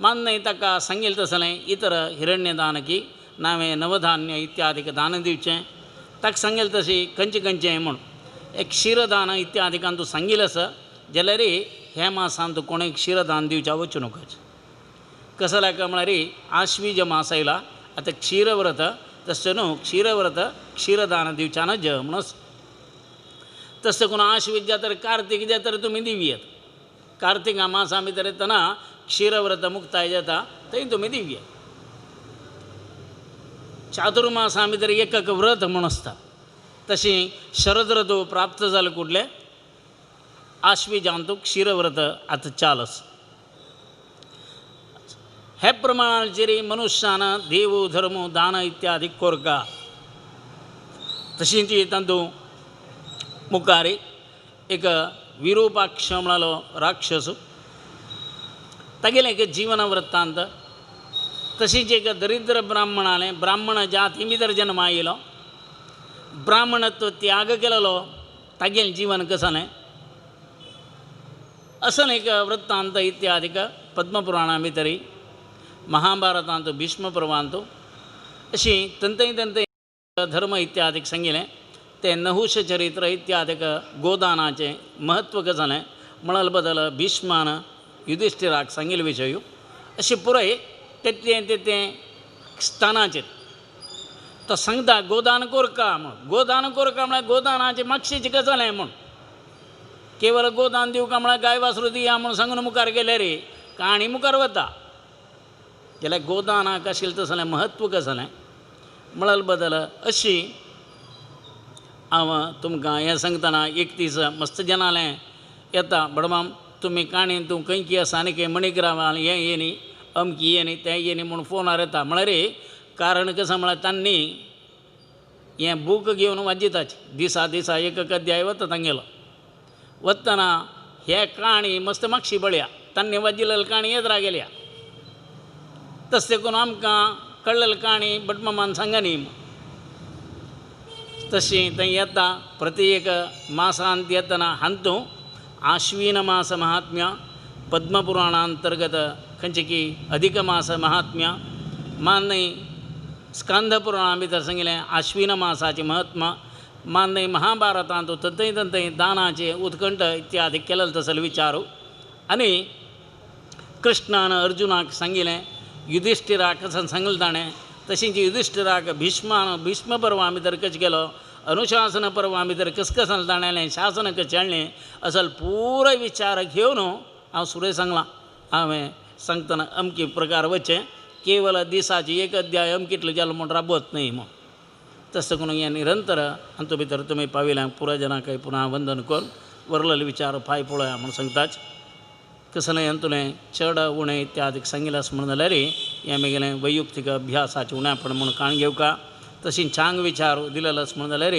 मान्य ताका सांगिल्लें तसलें इतर हिरण्यदान की नावें नवधान्य इत्यादीक दान दिवचें ताका सांगिल्लें तशी खंयचें खंयचें म्हूण एक क्षीरदान इत्यादिकान तूं सांगिल्लें आसा जाल्यार हे मासान तूं कोणें क्षीरदान दिवच्या वचूं नकोच कसल्याक म्हळ्यार आश्वीज मास आयला आतां क्षीरव्रत तशें न्हू क्षीरव्रत क्षीरदान दिवच्यान ज म्हणून तशें करून आश्वीज जाता कार्तीक जाता तुमी दिव्यात कार्तीक मासा भितर येतना क्षीरव्रत मुक्ताय जाता थंय तुमी दिव्या चातुर्मासा भितर एक व्रत म्हूण आसता तशीं शरद ऋतू प्राप्त जाले कुडले आश्वीजान तूं क्षीरव्रत आतां चाल आसा हे प्रमाणाचेर मनुश्यान देव धर्म दान इत्यादी कोरका तशींच तातूं मुखार एक विरुपाक्ष म्हणलो राक्षस तागेलें एक जीवन वृत्तांत तशींच एक दरिद्र ब्राह्मणालें ब्राह्मण जाती भितर जन्म आयलो ब्राह्मणत्व त्याग केलेलो तागेलें जीवन कसलें असलें एक वृत्तांत इत्यादीक पद्मपुराणा भितर महाभारतांत भीष्म पर्वांत अशीं तंतय धर्म इत्यादीक सांगिल्लें तें नहुश चरित्र इत्यादीक गोदानाचें महत्व कसलें म्हणल बदल भीष्मान युधिष्ठिराक सांगिल्ले विशय अशें पुराय तें स्थानाचेर तो सांगता गोदान कोरका म्हूण गोदान कोरका म्हळ्यार गोदानाचें मागशेचें गजालें म्हूण केवळ गोदान दिवका म्हळ्यार गाय वासरू दिया म्हूण सांगून मुखार गेल्यार काणी मुखार वता जाल्यार गोदानाक आशिल्लें तसलें महत्व कसलें म्हणल बदल अशी हांव तुमकां हें सांगतना एक दीस मस्त जनालें येता बडबाम तुमी काणी तूं खंय की आसा आनी खंय मणिग्रामान हें येनी अमकी येनी तें येनी म्हूण फोनार येता म्हळ्यार कारण कशें म्हळ्यार तांणी हें बूक घेवन वाजिताचें दिसा दिसा एक अध्याय वता तांगेलो वतना हे काणी मस्त मागशी बळया तांणी वाजिल्ली काणी येद्रा गेल्या तशें करून आमकां कळलेली काणी बटमामान सांगनी तशी थंय येता प्रति एक मासांत येतना हांतू आश्वीन मास महात्म्य पद्मपुराणांतर्गत खंयचे की अधिक मास महात्म्य मान्य स्कंदपुराणा भितर सांगिल्लें आश्वीन मासाचें महात्म्य मान्य महाभारतांत तंतय दानाचे उत्कंठ इत्यादी केलेलो तसले विचारू आनी कृष्णान अर्जुनाक सांगिल्लें युधिष्ठिराक सांगलें ताणें तशेंच युधिष्ठिराक भीष्म पर्वा भितर कशें केलो अनुशासन पर्वा भितर कसं ताणें शासन कशें हाडलें असल पुरो विचार घेवन हांव सुरय सांगलां हांवें सांगतना अमकी प्रकार वचचें केवल दिसाची एक अध्याय अमकितलो जालो म्हूण राबवत न्हय म्हूण तसं करून हें निरंतर हातूंत भितर तुमी पाविल्यांक पुराजनांकय पुन्हा वंदन करून वरलेले विचार फाय पळोवया म्हूण सांगताच कसलें हातुंतलें चड उणें इत्यादी सांगिल्लें आसा म्हणून जाल्यार हें म्हगेलें वैयक्तीक अभ्यासाचें उणेंपण म्हूण काण घेवका तशी छांग विचार दिलेलो आसा म्हणून जाल्यार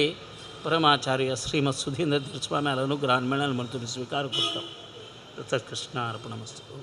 परमाचार्य श्रीमद सुधींद्र स्वाम्याल अनुग्रहान मेळ्ळें म्हणून तुमी स्विकार करता तसंच कृष्णार्पणमस्तु.